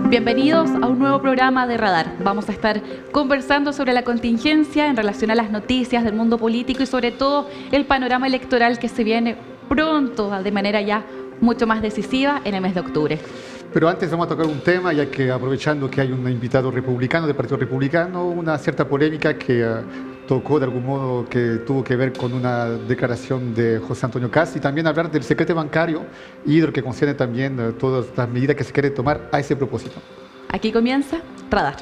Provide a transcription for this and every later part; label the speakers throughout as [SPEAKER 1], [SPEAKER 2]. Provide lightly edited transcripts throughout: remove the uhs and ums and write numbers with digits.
[SPEAKER 1] Bienvenidos a un nuevo programa de Radar. Vamos a estar conversando sobre la contingencia en relación a las noticias del mundo político y sobre todo el panorama electoral que se viene pronto, de manera ya mucho más decisiva en el mes de octubre.
[SPEAKER 2] Pero antes vamos a tocar un tema, ya que aprovechando que hay un invitado republicano, del Partido Republicano, una cierta polémica que tocó de algún modo, que tuvo que ver con una declaración de José Antonio Kast, y también hablar del secreto bancario y de lo que concierne también todas las medidas que se quieren tomar a ese propósito.
[SPEAKER 1] Aquí comienza Radar.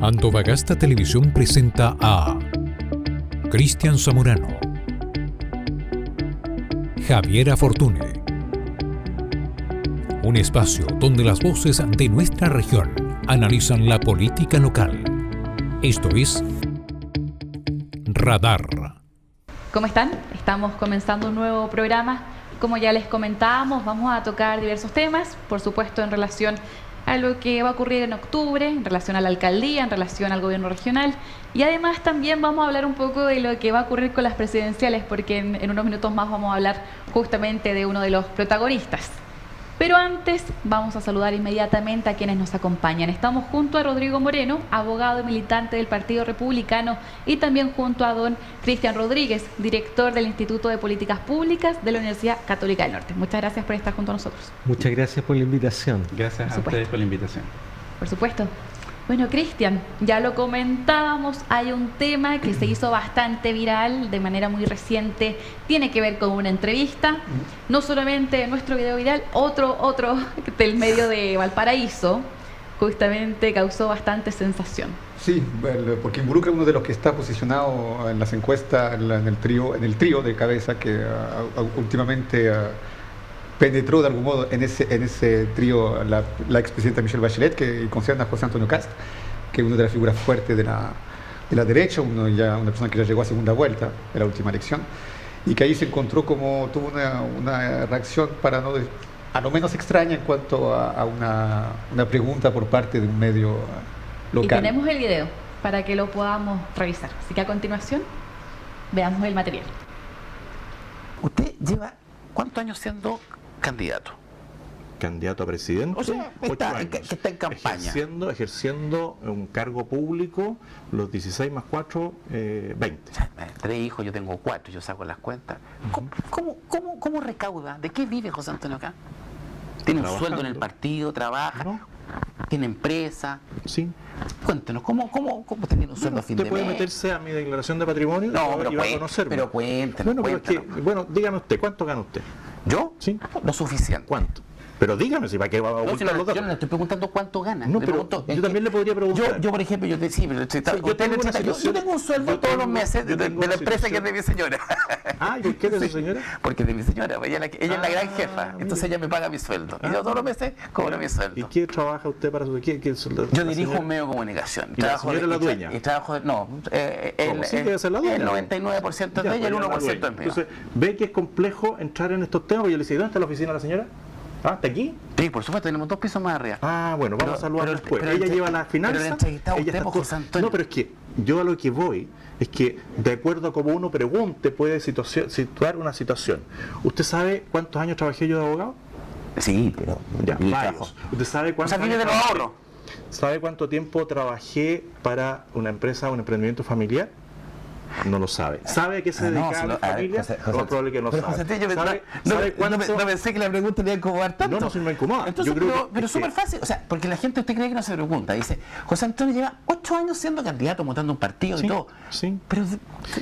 [SPEAKER 3] Antofagasta Televisión presenta a Cristian Zamorano, Javiera Fortune. Un espacio donde las voces de nuestra región analizan la política local. Esto es Radar.
[SPEAKER 1] ¿Cómo están? Estamos comenzando un nuevo programa. Como ya les comentábamos, vamos a tocar diversos temas, por supuesto en relación a lo que va a ocurrir en octubre, en relación a la alcaldía, en relación al gobierno regional, y además también vamos a hablar un poco de lo que va a ocurrir con las presidenciales, porque en unos minutos más vamos a hablar justamente de uno de los protagonistas. Pero antes vamos a saludar inmediatamente a quienes nos acompañan. Estamos junto a Rodrigo Moreno, abogado y militante del Partido Republicano, y también junto a don Cristian Rodríguez, director del Instituto de Políticas Públicas de la Universidad Católica del Norte. Muchas gracias por estar junto a nosotros.
[SPEAKER 4] Muchas gracias por la invitación.
[SPEAKER 5] Gracias a ustedes por la invitación.
[SPEAKER 1] Por supuesto. Bueno, Cristian, ya lo comentábamos, hay un tema que se hizo bastante viral de manera muy reciente, tiene que ver con una entrevista, no solamente nuestro video viral, otro del medio de Valparaíso, justamente causó bastante sensación.
[SPEAKER 2] Sí, porque involucra a uno de los que está posicionado en las encuestas en el trío de cabeza que últimamente penetró de algún modo en ese trío la expresidenta Michelle Bachelet, que concierne a José Antonio Kast, que es una de las figuras fuertes de la derecha, una persona que ya llegó a segunda vuelta en la última elección, y que ahí se encontró tuvo una reacción a lo menos extraña en cuanto a una pregunta por parte de un medio local.
[SPEAKER 1] Y tenemos el video para que lo podamos revisar. Así que a continuación veamos el material.
[SPEAKER 6] Usted lleva ¿cuántos años siendo candidato?
[SPEAKER 7] Candidato a presidente,
[SPEAKER 6] O sea, que está en campaña.
[SPEAKER 7] Ejerciendo un cargo público, los 16 más 4, 20.
[SPEAKER 6] O sea, 3 hijos, yo tengo 4, yo saco las cuentas. ¿Cómo recauda? ¿De qué vive José Antonio acá? ¿Tiene un sueldo en el partido? ¿Trabaja?
[SPEAKER 7] ¿No?
[SPEAKER 6] ¿Tiene empresa?
[SPEAKER 7] Sí.
[SPEAKER 6] Cuéntenos, ¿cómo tiene un sueldo a fin de
[SPEAKER 7] ¿Usted
[SPEAKER 6] mes?
[SPEAKER 7] puede meterse a mi declaración de patrimonio?
[SPEAKER 6] No, pero
[SPEAKER 7] y va a conocerme.
[SPEAKER 6] Pero cuéntenos,
[SPEAKER 7] Bueno, pero es que, dígame usted, ¿cuánto gana usted?
[SPEAKER 6] ¿Yo?
[SPEAKER 7] Sí.
[SPEAKER 6] Lo suficiente.
[SPEAKER 7] ¿Cuánto? Pero dígame, si para qué va a
[SPEAKER 6] No,
[SPEAKER 7] ocultar los datos.
[SPEAKER 6] yo no le estoy preguntando cuánto gana.
[SPEAKER 7] No,
[SPEAKER 6] Le
[SPEAKER 7] pero
[SPEAKER 6] pregunto,
[SPEAKER 7] yo también le podría preguntar.
[SPEAKER 6] Yo, por ejemplo, yo tengo un sueldo todos los meses de la empresa que es de mi señora.
[SPEAKER 7] Ah, ¿y por qué de su señora?
[SPEAKER 6] Porque es de mi señora, ella es la gran jefa, entonces ella me paga mi sueldo. Y yo todos los meses cobro mi sueldo.
[SPEAKER 7] ¿Y qué trabaja usted para su
[SPEAKER 6] Yo dirijo un medio de comunicación.
[SPEAKER 7] ¿Y la señora es la dueña?
[SPEAKER 6] Y trabajo
[SPEAKER 7] Sí, debe ser la dueña.
[SPEAKER 6] el 99% es de ella, el 1% es mío.
[SPEAKER 7] Entonces, ¿ve que es complejo entrar en estos temas? Yo le decía, ¿dónde está la oficina de la señora? Ah, ¿está aquí?
[SPEAKER 6] Sí, por supuesto, tenemos 2 pisos más arriba.
[SPEAKER 7] Ah, bueno, vamos a saludar después. Ella lleva las finanzas.
[SPEAKER 6] Pero el entrevistado
[SPEAKER 7] ella
[SPEAKER 6] usted,
[SPEAKER 7] está
[SPEAKER 6] José Antonio.
[SPEAKER 7] No, pero es que yo a lo que voy es que de acuerdo a cómo uno pregunte puede situar una situación. ¿Usted sabe cuántos años trabajé yo de abogado?
[SPEAKER 6] Sí, pero
[SPEAKER 7] Ya,
[SPEAKER 6] mi
[SPEAKER 7] varios.
[SPEAKER 6] trabajo.
[SPEAKER 7] ¿Usted sabe cuántos
[SPEAKER 6] vive de los
[SPEAKER 7] trabajé?
[SPEAKER 6] ahorros.
[SPEAKER 7] ¿Sabe cuánto tiempo trabajé para una empresa, un emprendimiento familiar? No lo sabe. ¿Sabe a qué se dedica la familia? Lo más probable que no
[SPEAKER 6] pero
[SPEAKER 7] sabe.
[SPEAKER 6] José, yo
[SPEAKER 7] ¿Sabe cuánto?
[SPEAKER 6] no pensé que la pregunta le iba a incomodar tanto.
[SPEAKER 7] No, me incomoda.
[SPEAKER 6] Entonces,
[SPEAKER 7] Yo creo
[SPEAKER 6] pero es súper fácil, o sea, porque la gente, usted cree que no se pregunta. Dice, José Antonio lleva 8 años siendo candidato, montando un partido y todo.
[SPEAKER 7] Sí.
[SPEAKER 6] Pero,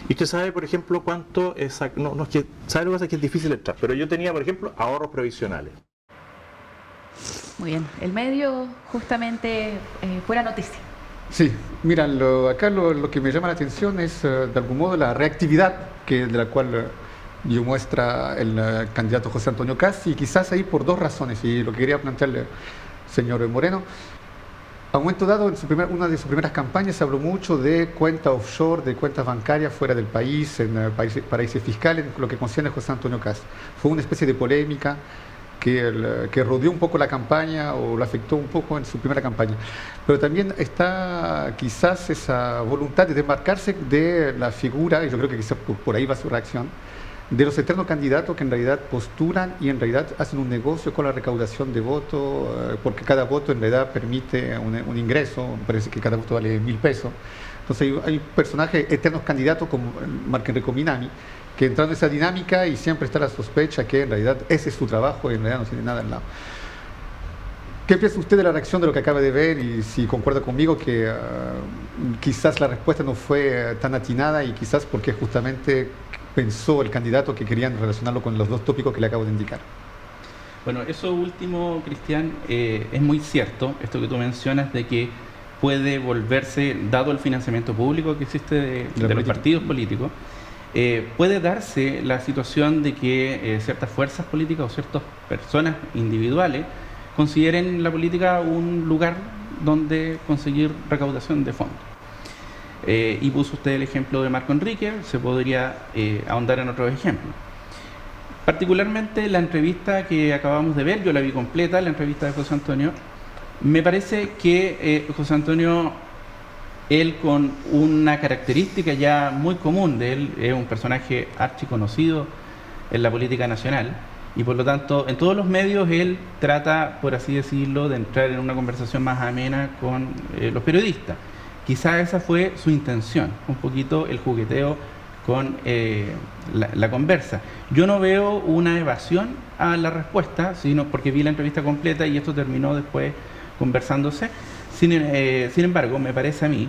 [SPEAKER 7] ¿Y usted sabe, por ejemplo, cuánto es? No es que, ¿sabe lo que pasa? Es que es difícil entrar. Pero yo tenía, por ejemplo, ahorros previsionales.
[SPEAKER 1] Muy bien, el medio justamente fue la noticia.
[SPEAKER 2] Sí, mira, acá lo que me llama la atención es de algún modo la reactividad de la cual yo muestra el candidato José Antonio Kast, y quizás ahí por 2 razones, y lo que quería plantearle, señor Moreno. A un momento dado, en una de sus primeras campañas se habló mucho de cuentas offshore, de cuentas bancarias fuera del país, en paraísos fiscales, lo que concierne a José Antonio Kast. Fue una especie de polémica que rodeó un poco la campaña o lo afectó un poco en su primera campaña. Pero también está quizás esa voluntad de desmarcarse de la figura, y yo creo que quizás por ahí va su reacción, de los eternos candidatos que en realidad postulan y en realidad hacen un negocio con la recaudación de votos, porque cada voto en realidad permite un ingreso, me parece que cada voto vale 1.000 pesos. Entonces hay personajes eternos candidatos como Marco Enrico Minami, que entran en esa dinámica y siempre está la sospecha que en realidad ese es su trabajo y en realidad no tiene nada al lado. ¿Qué piensa usted de la reacción de lo que acaba de ver y si concuerda conmigo que quizás la respuesta no fue tan atinada y quizás porque justamente pensó el candidato que querían relacionarlo con los dos tópicos que le acabo de indicar?
[SPEAKER 5] Bueno, eso último, Cristian, es muy cierto, esto que tú mencionas de que puede volverse, dado el financiamiento público que existe de los partidos políticos, puede darse la situación de que ciertas fuerzas políticas o ciertas personas individuales consideren la política un lugar donde conseguir recaudación de fondos. Y puso usted el ejemplo de Marco Enrique, se podría ahondar en otros ejemplos. Particularmente la entrevista que acabamos de ver, yo la vi completa, la entrevista de José Antonio, me parece que José Antonio, él con una característica ya muy común de él, es un personaje archiconocido en la política nacional, y por lo tanto en todos los medios él trata, por así decirlo, de entrar en una conversación más amena con los periodistas. Quizá esa fue su intención, un poquito el jugueteo con la conversa. Yo no veo una evasión a la respuesta, sino porque vi la entrevista completa y esto terminó después conversándose. Sin embargo, me parece a mí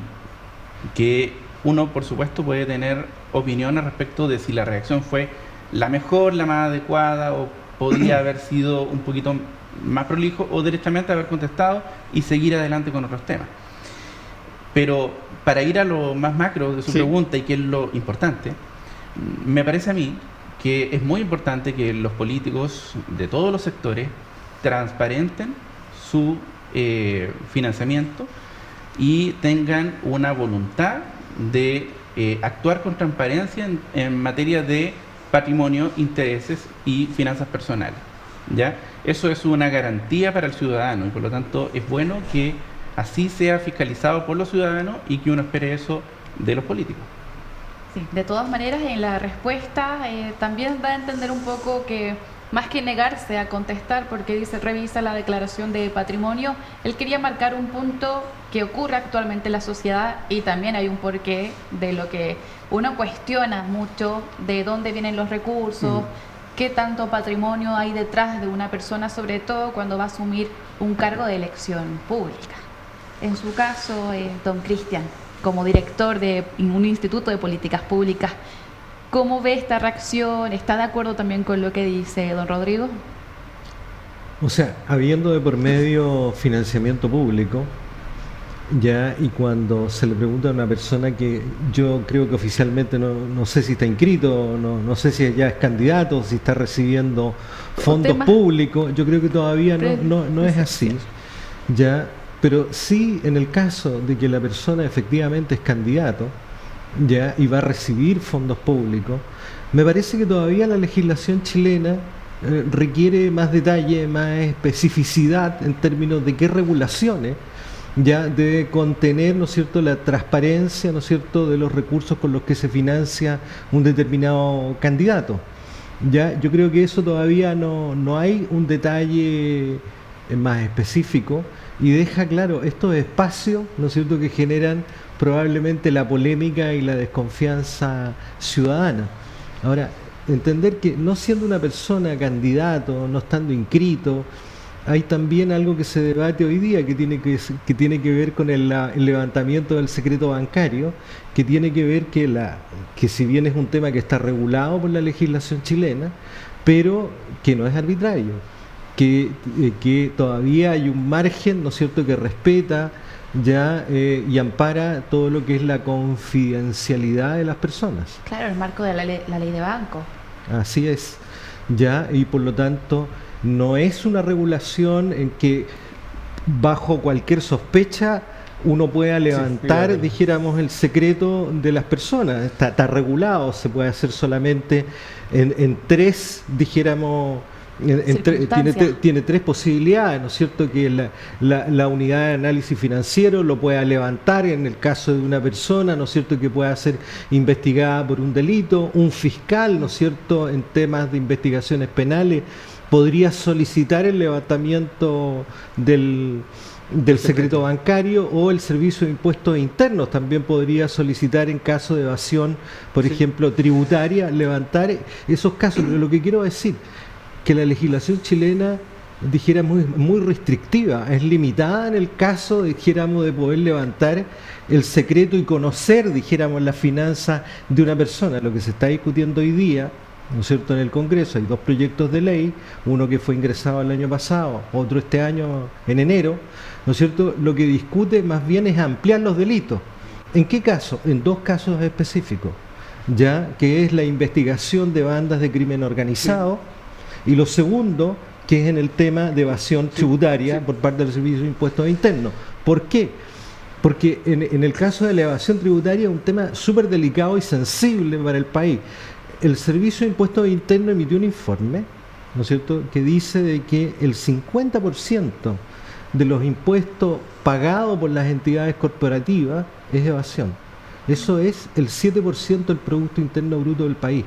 [SPEAKER 5] que uno, por supuesto, puede tener opiniones respecto de si la reacción fue la mejor, la más adecuada, o podría haber sido un poquito más prolijo, o derechamente haber contestado y seguir adelante con otros temas. Pero para ir a lo más macro de su pregunta, y que es lo importante, me parece a mí que es muy importante que los políticos de todos los sectores transparenten su financiamiento y tengan una voluntad de actuar con transparencia en materia de patrimonio, intereses y finanzas personales, ¿ya? Eso es una garantía para el ciudadano y por lo tanto es bueno que así sea fiscalizado por los ciudadanos y que uno espere eso de los políticos.
[SPEAKER 1] Sí, de todas maneras, en la respuesta también da a entender un poco que más que negarse a contestar, porque dice revisa la declaración de patrimonio, él quería marcar un punto que ocurre actualmente en la sociedad y también hay un porqué de lo que uno cuestiona mucho, de dónde vienen los recursos, qué tanto patrimonio hay detrás de una persona, sobre todo cuando va a asumir un cargo de elección pública. En su caso, don Cristian, como director de un instituto de políticas públicas, ¿cómo ve esta reacción? ¿Está de acuerdo también con lo que dice don Rodrigo?
[SPEAKER 4] O sea, habiendo de por medio financiamiento público, ya, y cuando se le pregunta a una persona que yo creo que oficialmente no sé si está inscrito, no sé si ya es candidato, si está recibiendo fondos públicos, yo creo que todavía no es así, ya, pero sí en el caso de que la persona efectivamente es candidato, ya, y va a recibir fondos públicos, me parece que todavía la legislación chilena requiere más detalle, más especificidad en términos de qué regulaciones ya debe contener, ¿no es cierto?, la transparencia, ¿no es cierto?, de los recursos con los que se financia un determinado candidato. Ya, yo creo que eso todavía no hay un detalle más específico y deja claro estos espacios, ¿no es cierto?, que generan probablemente la polémica y la desconfianza ciudadana. Ahora, entender que no siendo una persona candidato, no estando inscrito, hay también algo que se debate hoy día que tiene que ver con el levantamiento del secreto bancario, que tiene que ver que si bien es un tema que está regulado por la legislación chilena, pero que no es arbitrario, que todavía hay un margen, ¿no es cierto?, que respeta ya y ampara todo lo que es la confidencialidad de las personas.
[SPEAKER 1] Claro, el marco de la ley de banco.
[SPEAKER 4] Así es, ya, y por lo tanto no es una regulación en que bajo cualquier sospecha uno pueda levantar, dijéramos, el secreto de las personas. Está regulado, se puede hacer solamente en tres, dijéramos, tiene tres posibilidades, ¿no es cierto? Que la unidad de análisis financiero lo pueda levantar en el caso de una persona, ¿no es cierto?, que pueda ser investigada por un delito, un fiscal, ¿no es cierto?, en temas de investigaciones penales, podría solicitar el levantamiento del secreto bancario, o el Servicio de Impuestos Internos también podría solicitar, en caso de evasión, por ejemplo, tributaria, levantar esos casos. Pero lo que quiero decir, que la legislación chilena, dijera, muy restrictiva, es limitada en el caso, dijéramos, de poder levantar el secreto y conocer, dijéramos, las finanzas de una persona. Lo que se está discutiendo hoy día, ¿no es cierto?, en el Congreso hay dos proyectos de ley, uno que fue ingresado el año pasado, otro este año en enero, ¿no es cierto? Lo que discute más bien es ampliar los delitos. ¿En qué caso? En dos casos específicos, ya que es la investigación de bandas de crimen organizado, y lo segundo, que es en el tema de evasión tributaria por parte del Servicio de Impuestos Internos. ¿Por qué? Porque en el caso de la evasión tributaria es un tema súper delicado y sensible para el país. El Servicio de Impuestos Internos emitió un informe, ¿no es cierto?, que dice de que el 50% de los impuestos pagados por las entidades corporativas es evasión. Eso es el 7% del Producto Interno Bruto del país.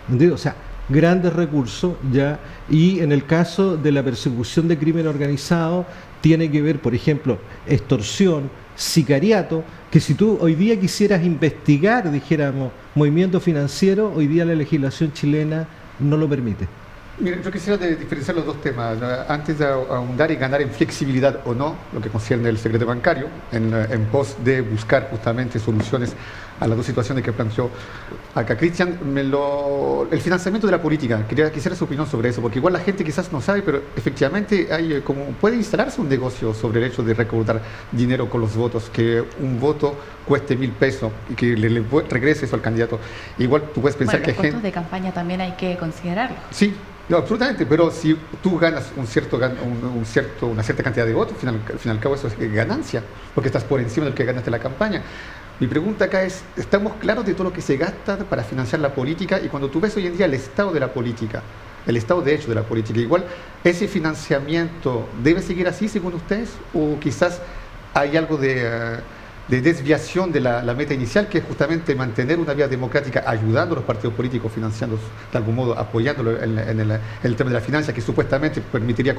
[SPEAKER 4] ¿Entiendes? O sea, grandes recursos ya. Y en el caso de la persecución de crimen organizado, tiene que ver, por ejemplo, extorsión, sicariato, que si tú hoy día quisieras investigar, dijéramos, movimiento financiero, hoy día la legislación chilena no lo permite.
[SPEAKER 2] Mira, yo quisiera diferenciar los dos temas. Antes de ahondar y ganar en flexibilidad o no, lo que concierne el secreto bancario, en pos de buscar justamente soluciones a las dos situaciones que planteó acá Cristian, el financiamiento de la política, quisiera su opinión sobre eso, porque igual la gente quizás no sabe, pero efectivamente hay como puede instalarse un negocio sobre el hecho de recaudar dinero con los votos, que un voto cueste 1.000 pesos y que le regrese eso al candidato. Igual tú puedes pensar que
[SPEAKER 1] los costos de campaña también hay que considerarlo.
[SPEAKER 2] Sí. No, absolutamente, pero si tú ganas una cierta cantidad de votos, al fin y al cabo eso es ganancia, porque estás por encima del que ganaste la campaña. Mi pregunta acá es, ¿estamos claros de todo lo que se gasta para financiar la política? Y cuando tú ves hoy en día el estado de la política, el estado de hecho de la política, igual, ¿ese financiamiento debe seguir así según ustedes? ¿O quizás hay algo de desviación de la meta inicial, que es justamente mantener una vía democrática, ayudando a los partidos políticos, financiando de algún modo, apoyándolo en el tema de la finanza, que supuestamente permitiría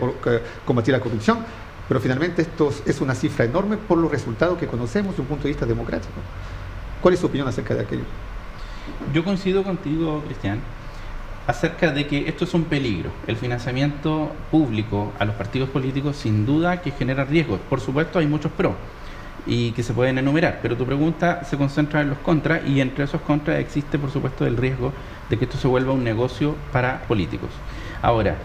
[SPEAKER 2] combatir la corrupción, pero finalmente esto es una cifra enorme por los resultados que conocemos desde un punto de vista democrático? ¿Cuál es su opinión acerca de aquello?
[SPEAKER 5] Yo coincido contigo, Cristian, acerca de que esto es un peligro. El financiamiento público a los partidos políticos sin duda que genera riesgos. Por supuesto hay muchos pros y que se pueden enumerar, pero tu pregunta se concentra en los contras, y entre esos contras existe por supuesto el riesgo de que esto se vuelva un negocio para políticos. Ahora,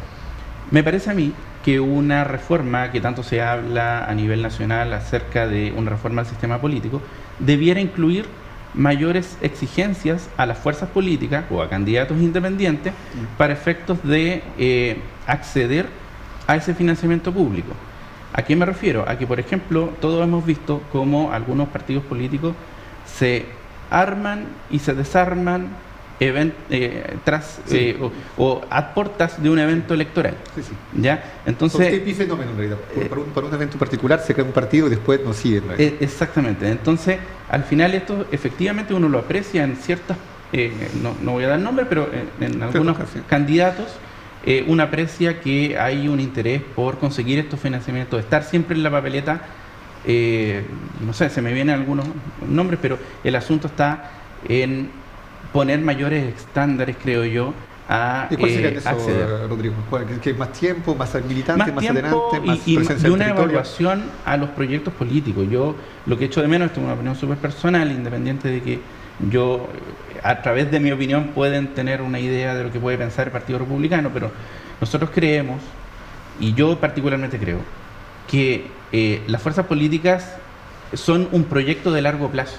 [SPEAKER 5] me parece a mí que una reforma, que tanto se habla a nivel nacional acerca de una reforma al sistema político, debiera incluir mayores exigencias a las fuerzas políticas o a candidatos independientes para efectos de acceder a ese financiamiento público. ¿A qué me refiero? A que, por ejemplo, todos hemos visto cómo algunos partidos políticos se arman y se desarman o a portas de un evento electoral.
[SPEAKER 2] Sí, sí.
[SPEAKER 5] ¿Ya? Entonces,
[SPEAKER 2] usted dice fenómeno, en realidad. Para un evento particular se crea un partido y después no sigue.
[SPEAKER 5] Exactamente. Entonces, al final esto efectivamente uno lo aprecia en ciertas, no voy a dar nombre, pero en algunos candidatos, uno aprecia que hay un interés por conseguir estos financiamientos, estar siempre en la papeleta. No sé, se me vienen algunos nombres, pero el asunto está en poner mayores estándares, creo yo, a
[SPEAKER 2] ¿Y cuál sería eso,
[SPEAKER 5] acceder.
[SPEAKER 2] Rodrigo? ¿Que más tiempo, más militante, más adelante, más
[SPEAKER 5] y
[SPEAKER 2] presencia
[SPEAKER 5] y
[SPEAKER 2] en
[SPEAKER 5] una
[SPEAKER 2] el territorio?
[SPEAKER 5] evaluación a los proyectos políticos? Yo lo que echo de menos, esto es una opinión súper personal, independiente de que yo, a través de mi opinión, pueden tener una idea de lo que puede pensar el Partido Republicano, pero nosotros creemos, y yo particularmente creo, que las fuerzas políticas son un proyecto de largo plazo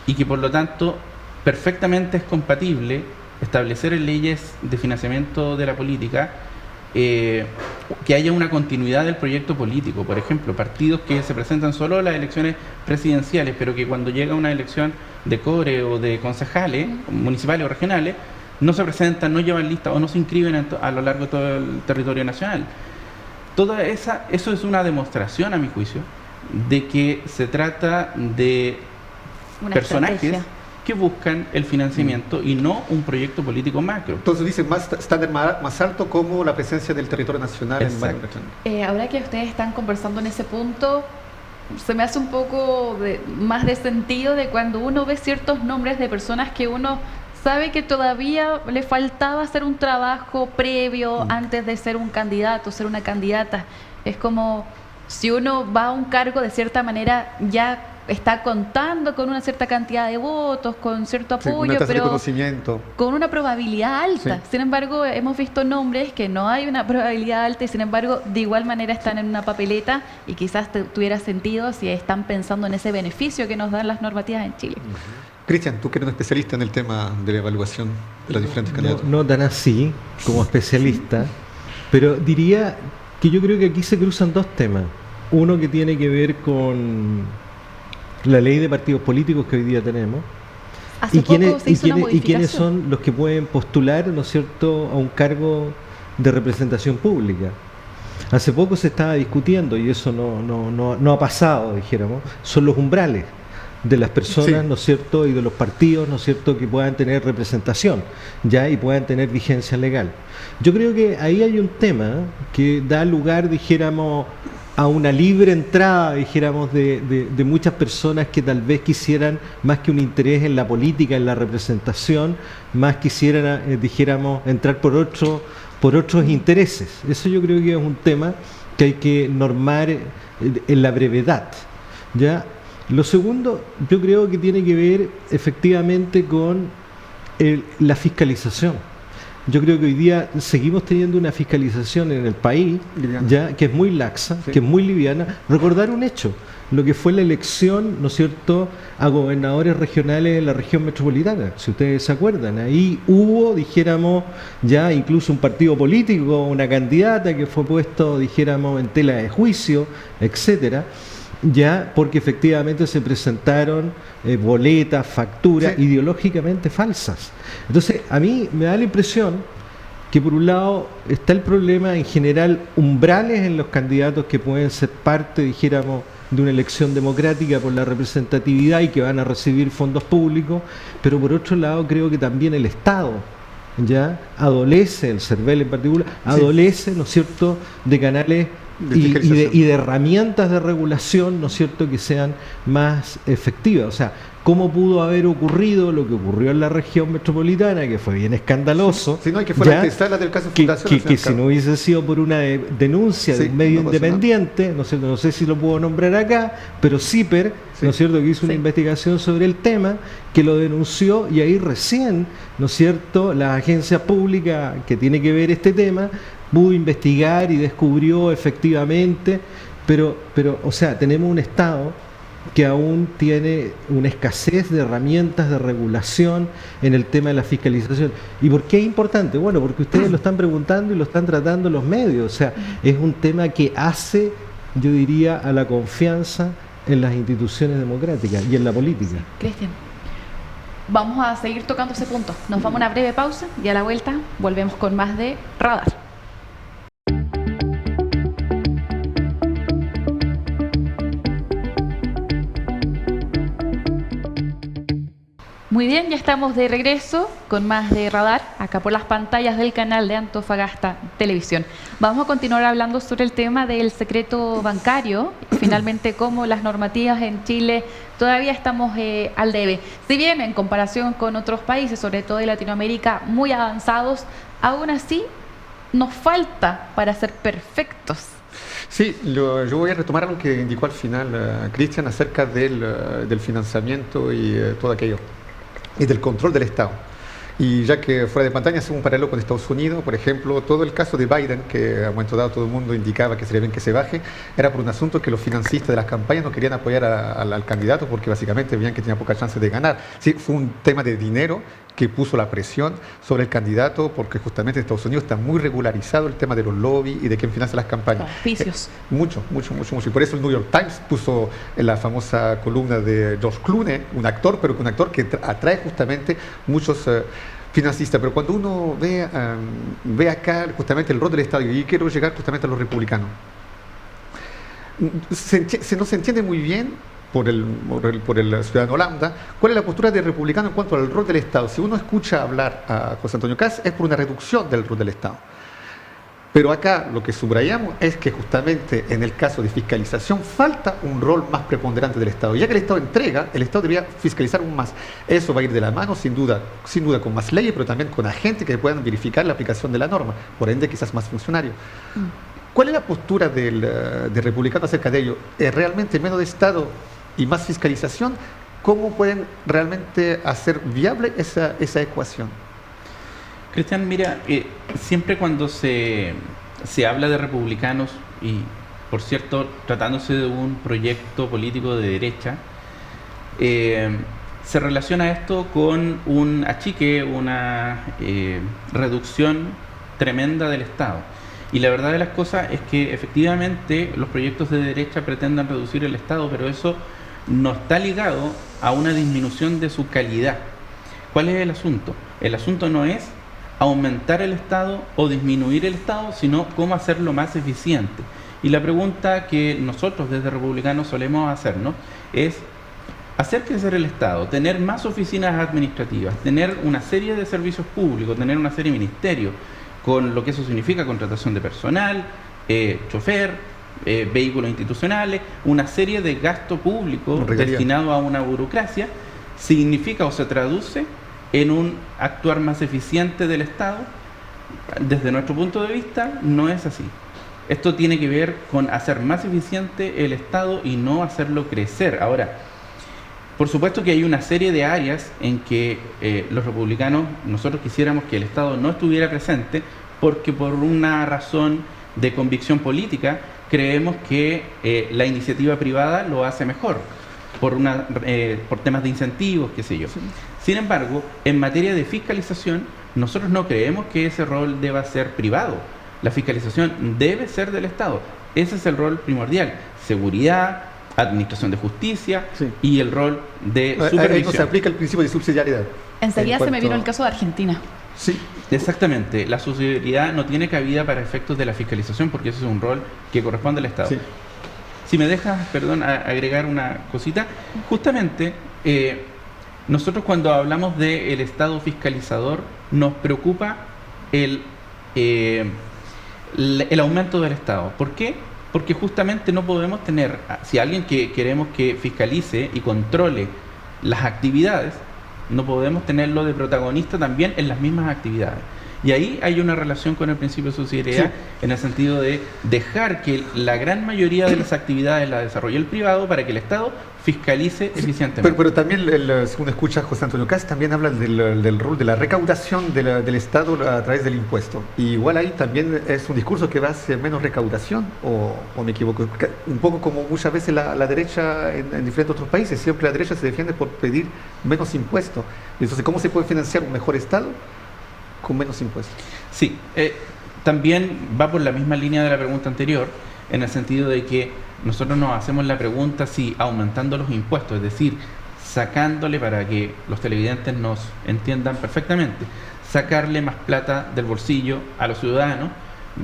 [SPEAKER 5] y que por lo tanto perfectamente es compatible establecer en leyes de financiamiento de la política que haya una continuidad del proyecto político. Por ejemplo, partidos que se presentan solo en las elecciones presidenciales, pero que cuando llega una elección de core o de concejales municipales o regionales, no se presentan, no llevan lista o no se inscriben a lo largo de todo el territorio nacional. Eso es una demostración, a mi juicio, de que se trata de
[SPEAKER 1] Una
[SPEAKER 5] personajes
[SPEAKER 1] estrategia
[SPEAKER 5] que buscan el financiamiento y no un proyecto político macro.
[SPEAKER 2] Entonces dice más estándar más alto como la presencia del territorio nacional.
[SPEAKER 5] Exacto.
[SPEAKER 1] Ahora que ustedes están conversando en ese punto, se me hace un poco más de sentido de cuando uno ve ciertos nombres de personas que uno sabe que todavía le faltaba hacer un trabajo previo antes de ser un candidato, ser una candidata. Es como si uno va a un cargo, de cierta manera ya está contando con una cierta cantidad de votos, con cierto apoyo, pero con una probabilidad alta. Sí. Sin embargo, hemos visto nombres que no hay una probabilidad alta y sin embargo de igual manera están en una papeleta y quizás tuviera sentido si están pensando en ese beneficio que nos dan las normativas en Chile.
[SPEAKER 2] Cristian, tú que eres un especialista en el tema de la evaluación de las diferentes candidatos.
[SPEAKER 4] No tan así como especialista, pero diría que yo creo que aquí se cruzan dos temas. Uno que tiene que ver con la ley de partidos políticos que hoy día tenemos y quiénes son los que pueden postular, ¿no es cierto?, a un cargo de representación pública. Hace poco se estaba discutiendo, y eso no ha pasado, dijéramos, son los umbrales de las personas, sí, ¿no es cierto?, y de los partidos, ¿no es cierto?, que puedan tener representación ya y puedan tener vigencia legal. Yo creo que ahí hay un tema que da lugar, dijéramos, a una libre entrada, dijéramos, de muchas personas que tal vez quisieran, más que un interés en la política, en la representación, más quisieran, dijéramos, entrar por otros intereses. Eso yo creo que es un tema que hay que normar en la brevedad, ¿ya? Lo segundo, yo creo que tiene que ver efectivamente con la fiscalización. Yo creo que hoy día seguimos teniendo una fiscalización en el país ya que es muy laxa, sí, que es muy liviana. Recordar un hecho, lo que fue la elección, ¿no es cierto?, a gobernadores regionales en la región metropolitana, si ustedes se acuerdan. Ahí hubo, dijéramos, ya incluso un partido político, una candidata que fue puesto, dijéramos, en tela de juicio, etcétera, ya porque efectivamente se presentaron boletas, facturas, sí, ideológicamente falsas. Entonces, a mí me da la impresión que por un lado está el problema en general, umbrales en los candidatos que pueden ser parte, dijéramos, de una elección democrática por la representatividad y que van a recibir fondos públicos, pero por otro lado creo que también el Estado ya adolece, el CERVEL en particular, adolece, ¿no es cierto?, de canales y de herramientas de regulación, ¿no es cierto?, que sean más efectivas. O sea, ¿cómo pudo haber ocurrido lo que ocurrió en la región metropolitana, que fue bien escandaloso?
[SPEAKER 2] Sí, no, y que fue la antesala del caso Fundación.
[SPEAKER 4] Que si no hubiese sido por una denuncia de un medio independiente, no sé si lo puedo nombrar acá, pero CIPER, ¿no es cierto?, que hizo una investigación sobre el tema, que lo denunció, y ahí recién, ¿no es cierto?, la agencia pública que tiene que ver este tema pudo investigar y descubrió efectivamente, pero o sea, tenemos un Estado que aún tiene una escasez de herramientas de regulación en el tema de la fiscalización. ¿Y por qué es importante? Bueno, porque ustedes lo están preguntando y lo están tratando los medios. O sea, es un tema que hace, yo diría, a la confianza en las instituciones democráticas y en la política.
[SPEAKER 1] Cristian, vamos a seguir tocando ese punto. Nos vamos a una breve pausa y a la vuelta volvemos con más de Radar. Muy bien, ya estamos de regreso con más de Radar, acá por las pantallas del canal de Antofagasta Televisión. Vamos a continuar hablando sobre el tema del secreto bancario, finalmente cómo las normativas en Chile todavía estamos al debe. Si bien en comparación con otros países, sobre todo de Latinoamérica, muy avanzados, aún así nos falta para ser perfectos.
[SPEAKER 2] Sí, yo voy a retomar algo que indicó al final Cristian acerca del financiamiento y todo aquello, y del control del Estado. Y ya que fuera de pantalla hacemos un paralelo con Estados Unidos, por ejemplo, todo el caso de Biden, que a un momento dado todo el mundo indicaba que sería bien que se baje, era por un asunto que los financistas de las campañas no querían apoyar al candidato porque básicamente veían que tenía poca chance de ganar. Sí, fue un tema de dinero que puso la presión sobre el candidato, porque justamente en Estados Unidos está muy regularizado el tema de los lobbies y de quién financia las campañas.
[SPEAKER 1] Auspicios.
[SPEAKER 2] Mucho. Y por eso el New York Times puso en la famosa columna de George Clooney, un actor, pero un actor que atrae justamente muchos financista, pero cuando uno ve acá justamente el rol del Estado, y quiero llegar justamente a los republicanos, no se entiende muy bien por el ciudadano Lambda cuál es la postura del republicano en cuanto al rol del Estado. Si uno escucha hablar a José Antonio Kast, es por una reducción del rol del Estado. Pero acá lo que subrayamos es que justamente en el caso de fiscalización falta un rol más preponderante del Estado. Ya que el Estado entrega, el Estado debería fiscalizar aún más. Eso va a ir de la mano, sin duda con más leyes, pero también con agentes que puedan verificar la aplicación de la norma, por ende quizás más funcionarios. ¿Cuál es la postura del republicano acerca de ello? ¿Es realmente menos de Estado y más fiscalización? ¿Cómo pueden realmente hacer viable esa ecuación?
[SPEAKER 5] Cristian, mira, siempre cuando se habla de republicanos, y por cierto, tratándose de un proyecto político de derecha, se relaciona esto con un achique, una reducción tremenda del Estado. Y la verdad de las cosas es que efectivamente los proyectos de derecha pretenden reducir el Estado, pero eso no está ligado a una disminución de su calidad. ¿Cuál es el asunto? El asunto no es aumentar el Estado o disminuir el Estado, sino cómo hacerlo más eficiente. Y la pregunta que nosotros desde Republicanos solemos hacernos es hacer crecer el Estado, tener más oficinas administrativas, tener una serie de servicios públicos, tener una serie de ministerios, con lo que eso significa: contratación de personal, chofer, vehículos institucionales, una serie de gasto público destinado a una burocracia, significa o se traduce en un actuar más eficiente del Estado. Desde nuestro punto de vista, no es así. Esto tiene que ver con hacer más eficiente el Estado y no hacerlo crecer. Ahora, por supuesto que hay una serie de áreas en que los republicanos, nosotros quisiéramos que el Estado no estuviera presente, porque por una razón de convicción política creemos que la iniciativa privada lo hace mejor, por temas de incentivos, qué sé yo. Sí. Sin embargo, en materia de fiscalización, nosotros no creemos que ese rol deba ser privado. La fiscalización debe ser del Estado. Ese es el rol primordial. Seguridad, administración de justicia, sí, y el rol de supervisión.
[SPEAKER 2] Ahí no se aplica el principio de subsidiariedad.
[SPEAKER 1] Enseguida se me vino el caso de Argentina.
[SPEAKER 5] Sí, exactamente. La subsidiariedad no tiene cabida para efectos de la fiscalización, porque ese es un rol que corresponde al Estado. Sí. Si me dejas, perdón, agregar una cosita. Justamente, nosotros cuando hablamos del Estado fiscalizador, nos preocupa el aumento del Estado. ¿Por qué? Porque justamente no podemos tener, si alguien que queremos que fiscalice y controle las actividades, no podemos tenerlo de protagonista también en las mismas actividades. Y ahí hay una relación con el principio de subsidiariedad, sí, en el sentido de dejar que la gran mayoría de las actividades la desarrolle el privado para que el Estado fiscalice eficientemente.
[SPEAKER 2] Pero también, según escucha José Antonio Kast, también habla del rol de la recaudación del Estado a través del impuesto. Y igual ahí también es un discurso que va hacia menos recaudación, o me equivoco. Un poco como muchas veces la derecha en diferentes otros países, siempre la derecha se defiende por pedir menos impuestos. Entonces, ¿cómo se puede financiar un mejor Estado con menos impuestos?
[SPEAKER 5] Sí, también va por la misma línea de la pregunta anterior, en el sentido de que nosotros nos hacemos la pregunta si aumentando los impuestos, es decir, sacándole, para que los televidentes nos entiendan perfectamente, sacarle más plata del bolsillo a los ciudadanos,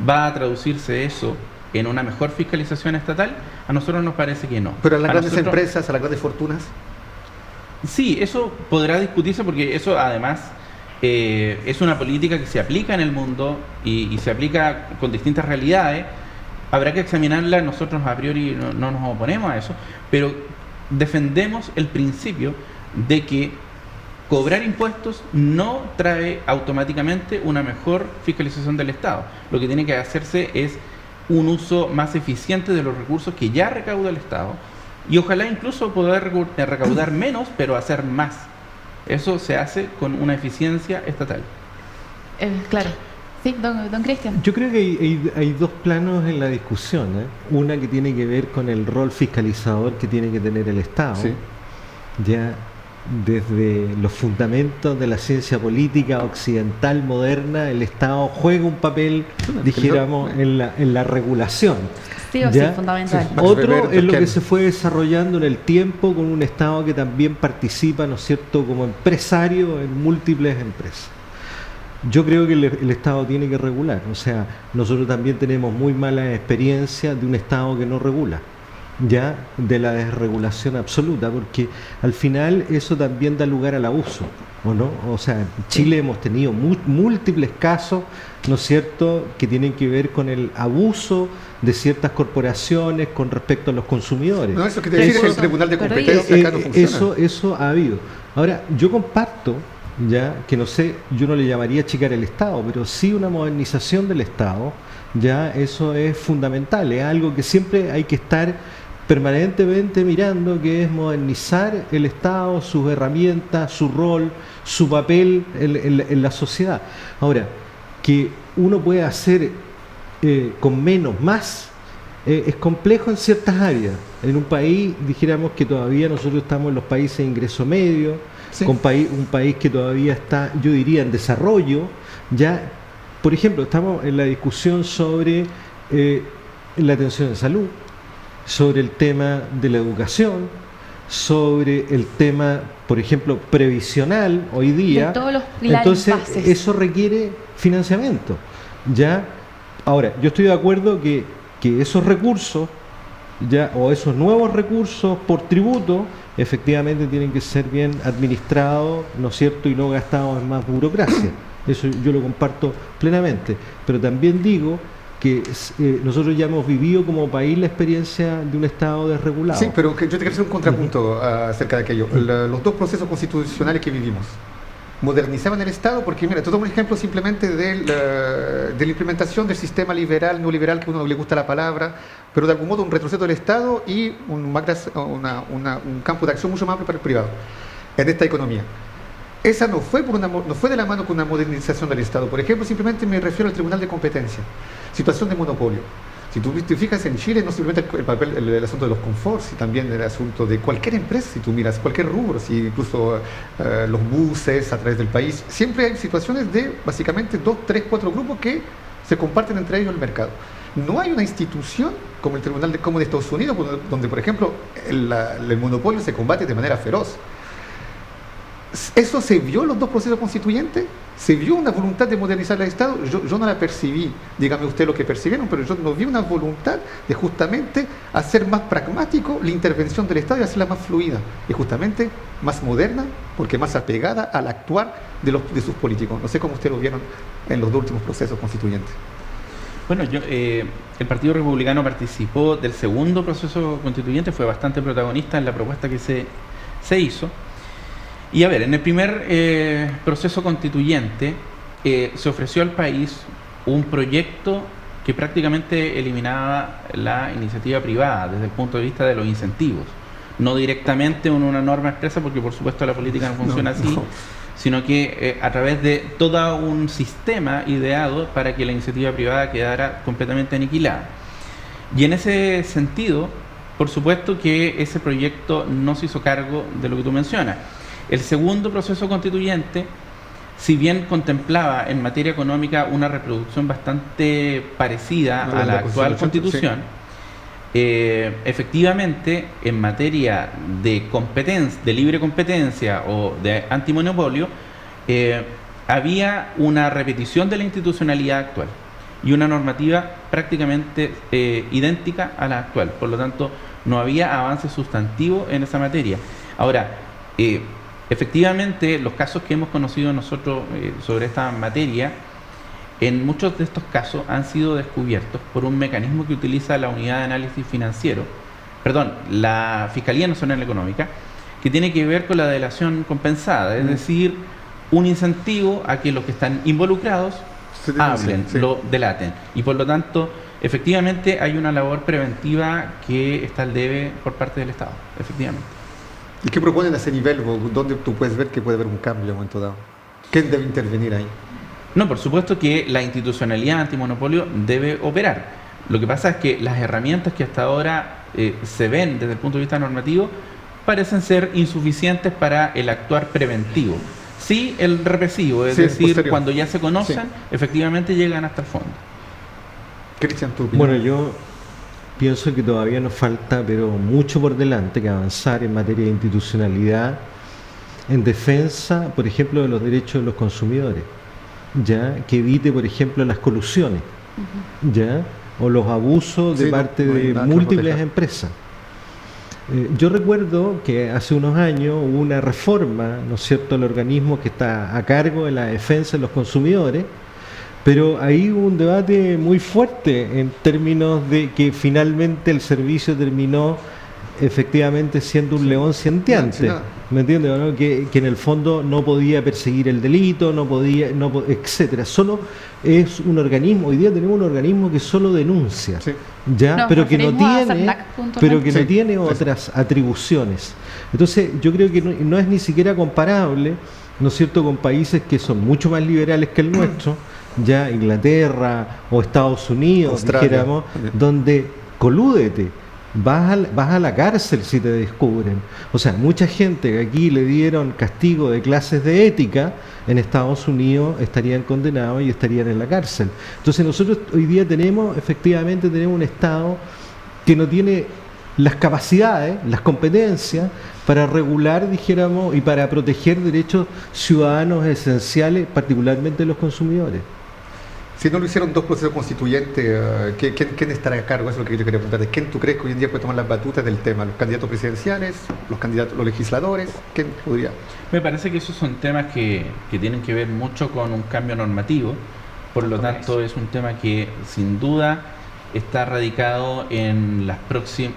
[SPEAKER 5] ¿va a traducirse eso en una mejor fiscalización estatal? A nosotros nos parece que no.
[SPEAKER 2] ¿Pero a las grandes empresas, a las grandes fortunas?
[SPEAKER 5] Sí, eso podrá discutirse, porque eso además es una política que se aplica en el mundo y se aplica con distintas realidades. Habrá que examinarla. Nosotros a priori no nos oponemos a eso, pero defendemos el principio de que cobrar impuestos no trae automáticamente una mejor fiscalización del Estado. Lo que tiene que hacerse es un uso más eficiente de los recursos que ya recauda el Estado, y ojalá incluso poder recaudar menos, pero hacer más. Eso se hace con una eficiencia estatal.
[SPEAKER 1] Claro. Sí, don Cristian.
[SPEAKER 4] Yo creo que hay dos planos en la discusión, ¿eh? Una que tiene que ver con el rol fiscalizador que tiene que tener el Estado. Sí. Ya desde los fundamentos de la ciencia política occidental moderna, el Estado juega un papel, dijéramos, en la regulación.
[SPEAKER 1] Sí, o sí, fundamental.
[SPEAKER 4] Sí. Otro es lo que se fue desarrollando en el tiempo con un Estado que también participa, ¿no es cierto?, como empresario en múltiples empresas. Yo creo que el Estado tiene que regular. O sea, nosotros también tenemos muy mala experiencia de un Estado que no regula, ya de la desregulación absoluta, porque al final eso también da lugar al abuso, ¿o no? O sea, en Chile hemos tenido múltiples casos, ¿no es cierto?, que tienen que ver con el abuso de ciertas corporaciones con respecto a los consumidores.
[SPEAKER 2] No, eso que te decir es que el Tribunal de Competencia acá no funciona.
[SPEAKER 4] Eso ha habido. Ahora, yo comparto, ya que no sé, yo no le llamaría achicar el Estado, pero sí una modernización del Estado, ya eso es fundamental, es algo que siempre hay que estar permanentemente mirando, que es modernizar el Estado, sus herramientas, su rol, su papel en la sociedad. Ahora, que uno puede hacer con menos más, es complejo en ciertas áreas. En un país, dijéramos que todavía nosotros estamos en los países de ingreso medio, sí, con un país que todavía está, yo diría, en desarrollo. Ya, por ejemplo, estamos en la discusión sobre la atención de salud, sobre el tema de la educación, sobre el tema, por ejemplo, previsional hoy día.
[SPEAKER 1] De todos los pilares.
[SPEAKER 4] Entonces,
[SPEAKER 1] bases.
[SPEAKER 4] eso requiere financiamiento. Ya, ahora, yo estoy de acuerdo que esos recursos, ya, o esos nuevos recursos por tributo, efectivamente tienen que ser bien administrados, ¿no es cierto?, y no gastados en más burocracia. Eso yo lo comparto plenamente. Pero también digo que nosotros ya hemos vivido como país la experiencia de un Estado desregulado.
[SPEAKER 2] Sí, pero yo te quiero hacer un contrapunto acerca de aquello. Los dos procesos constitucionales que vivimos modernizaban el Estado, porque mira, te tomo un ejemplo simplemente de la implementación del sistema liberal, neoliberal, que a uno le gusta la palabra, pero de algún modo un retroceso del Estado y un campo de acción mucho más amplio para el privado en esta economía. Esa no fue de la mano con una modernización del Estado. Por ejemplo, simplemente me refiero al Tribunal de Competencia. Situación de monopolio. Si tú te fijas en Chile, no simplemente el asunto de los conforts, sino también el asunto de cualquier empresa, si tú miras cualquier rubro, si incluso los buses a través del país, siempre hay situaciones de básicamente 2, 3, 4 grupos que se comparten entre ellos el mercado. No hay una institución como el Tribunal como de Estados Unidos, donde, por ejemplo, el monopolio se combate de manera feroz. ¿Eso se vio en los dos procesos constituyentes? ¿Se vio una voluntad de modernizar el Estado? Yo no la percibí, dígame usted lo que percibieron, pero yo no vi una voluntad de justamente hacer más pragmático la intervención del Estado y hacerla más fluida y justamente más moderna, porque más apegada al actuar de sus políticos. No sé cómo ustedes lo vieron en los dos últimos procesos constituyentes.
[SPEAKER 5] Bueno, el Partido Republicano participó del segundo proceso constituyente, fue bastante protagonista en la propuesta que se hizo. Y a ver, en el primer proceso constituyente se ofreció al país un proyecto que prácticamente eliminaba la iniciativa privada desde el punto de vista de los incentivos. No directamente en una norma expresa, porque por supuesto la política no funciona así, sino que a través de todo un sistema ideado para que la iniciativa privada quedara completamente aniquilada. Y en ese sentido, por supuesto que ese proyecto no se hizo cargo de lo que tú mencionas. El segundo proceso constituyente, si bien contemplaba en materia económica una reproducción bastante parecida a la actual Constitución, efectivamente en materia de competencia, de libre competencia o de antimonopolio, había una repetición de la institucionalidad actual y una normativa prácticamente idéntica a la actual. Por lo tanto, no había avance sustantivo en esa materia. Ahora, efectivamente, los casos que hemos conocido nosotros sobre esta materia, en muchos de estos casos han sido descubiertos por un mecanismo que utiliza la Unidad de Análisis Financiero, la Fiscalía Nacional Económica, que tiene que ver con la delación compensada, es decir, un incentivo a que los que están involucrados hablen, lo delaten. Y por lo tanto, efectivamente hay una labor preventiva que está al debe por parte del Estado, efectivamente.
[SPEAKER 2] ¿Y qué proponen a ese nivel? ¿Dónde tú puedes ver que puede haber un cambio en un momento dado? ¿Quién debe intervenir ahí?
[SPEAKER 5] No, por supuesto que la institucionalidad antimonopolio debe operar. Lo que pasa es que las herramientas que hasta ahora se ven desde el punto de vista normativo parecen ser insuficientes para el actuar preventivo. Sí, el represivo, es decir, posterior. Cuando ya se conocen, efectivamente llegan hasta el fondo.
[SPEAKER 2] Cristian, ¿tu opinión?
[SPEAKER 4] Bueno, yo pienso que todavía nos falta, pero mucho por delante, que avanzar en materia de institucionalidad, en defensa, por ejemplo, de los derechos de los consumidores. ya, que evite, por ejemplo, las colusiones, ya, o los abusos de parte de múltiples empresas. Yo recuerdo que hace unos años hubo una reforma, ¿no es cierto?, al organismo que está a cargo de la defensa de los consumidores, pero ahí hubo un debate muy fuerte en términos de que finalmente el servicio terminó efectivamente siendo un león sentiente, ¿me entiendes? ¿No? Que en el fondo no podía perseguir el delito, etcétera. Solo es un organismo, hoy día tenemos un organismo que solo denuncia, ya, pero que no tiene otras atribuciones. Entonces yo creo que no es ni siquiera comparable, ¿no es cierto?, con países que son mucho más liberales que el nuestro, ya Inglaterra o Estados Unidos, dijéramos, donde colúdete. Vas a la cárcel si te descubren. O sea, mucha gente que aquí le dieron castigo de clases de ética, en Estados Unidos estarían condenados y estarían en la cárcel. Entonces nosotros hoy día efectivamente tenemos un Estado que no tiene las capacidades, las competencias para regular, dijéramos, y para proteger derechos ciudadanos esenciales, particularmente los consumidores.
[SPEAKER 2] Si no lo hicieron dos procesos constituyentes, ¿quién estará a cargo? Eso es lo que yo quería preguntarte. ¿Quién tú crees que hoy en día puede tomar las batutas del tema? ¿Los candidatos presidenciales? ¿Los legisladores? ¿Quién podría?
[SPEAKER 5] Me parece que esos son temas que tienen que ver mucho con un cambio normativo. Por lo tanto, es un tema que sin duda está radicado en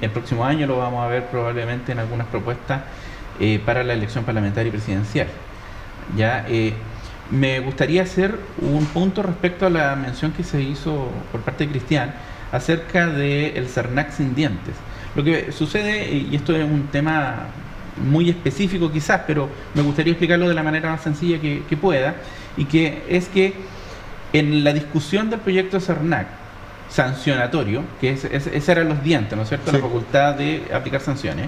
[SPEAKER 5] el próximo año. Lo vamos a ver probablemente en algunas propuestas para la elección parlamentaria y presidencial. Ya. Me gustaría hacer un punto respecto a la mención que se hizo por parte de Cristian acerca del CERNAC sin dientes. Lo que sucede, y esto es un tema muy específico quizás, pero me gustaría explicarlo de la manera más sencilla que pueda, y que es que en la discusión del proyecto de CERNAC sancionatorio, que ese eran los dientes, ¿no es cierto?, la facultad de aplicar sanciones,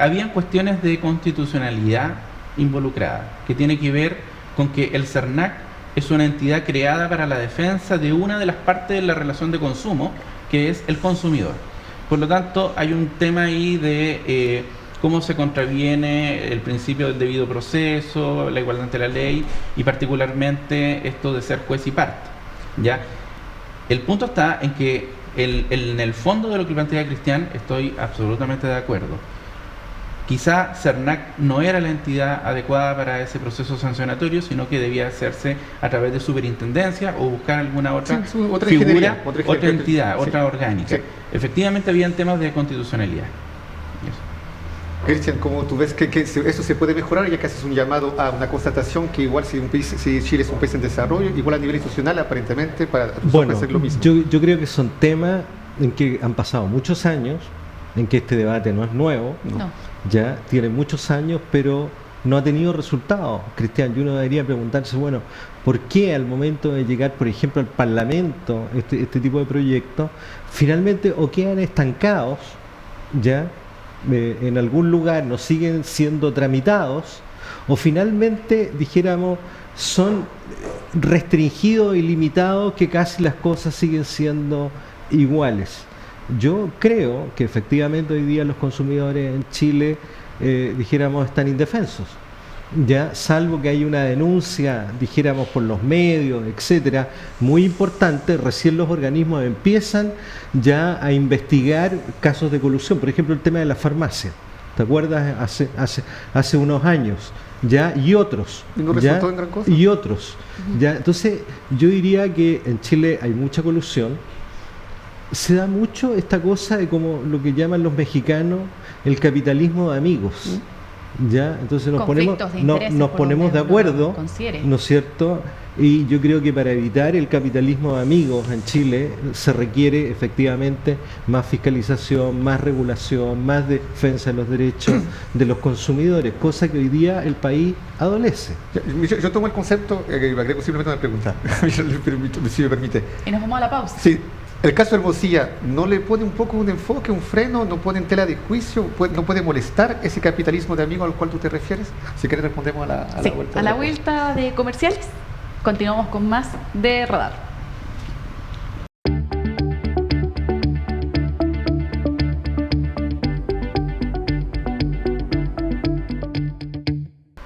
[SPEAKER 5] habían cuestiones de constitucionalidad involucradas, que tiene que ver con que el CERNAC es una entidad creada para la defensa de una de las partes de la relación de consumo, que es el consumidor. Por lo tanto, hay un tema ahí de cómo se contraviene el principio del debido proceso, la igualdad ante la ley y particularmente esto de ser juez y parte. ¿Ya? El punto está en que en el fondo de lo que plantea Cristian estoy absolutamente de acuerdo. Quizá CERNAC no era la entidad adecuada para ese proceso sancionatorio, sino que debía hacerse a través de superintendencia o buscar alguna otra figura, otra entidad, otra orgánica. Sí. Efectivamente, habían temas de constitucionalidad.
[SPEAKER 2] Cristian, ¿cómo tú ves que eso se puede mejorar? Ya que haces un llamado a una constatación que igual si Chile es un país en desarrollo, igual a nivel institucional aparentemente para hacer lo mismo.
[SPEAKER 4] Yo creo que son temas en que han pasado muchos años, en que este debate no es nuevo, ya tiene muchos años, pero no ha tenido resultados, Cristian. Y uno debería preguntarse, bueno, ¿por qué al momento de llegar, por ejemplo, al Parlamento, este tipo de proyectos, finalmente o quedan estancados, ya en algún lugar no siguen siendo tramitados, o finalmente, dijéramos, son restringidos y limitados, que casi las cosas siguen siendo iguales? Yo creo que efectivamente hoy día los consumidores en Chile, dijéramos, están indefensos, ya, salvo que hay una denuncia, dijéramos, por los medios, etcétera, muy importante. Recién los organismos empiezan ya a investigar casos de colusión, por ejemplo el tema de la farmacia, ¿te acuerdas? Hace unos años, ya, y otros,
[SPEAKER 2] ¿y no resultó en gran cosa?
[SPEAKER 4] Y otros, ya. Entonces yo diría que en Chile hay mucha colusión. Se da mucho esta cosa de como lo que llaman los mexicanos el capitalismo de amigos, ¿ya? Entonces nos ponemos de acuerdo, ¿no es cierto? Y yo creo que para evitar el capitalismo de amigos en Chile se requiere efectivamente más fiscalización, más regulación, más defensa de los derechos de los consumidores, cosa que hoy día el país adolece.
[SPEAKER 2] Yo tomo el concepto, agrego simplemente una pregunta, si me permite.
[SPEAKER 1] Y nos vamos a la pausa.
[SPEAKER 2] Sí. El caso de Hermosilla, ¿no le pone un poco un enfoque, un freno, no pone en tela de juicio, no puede molestar ese capitalismo de amigo al cual tú te refieres? Si quieres respondemos a la vuelta.
[SPEAKER 1] A la vuelta de comerciales, continuamos con más de Radar.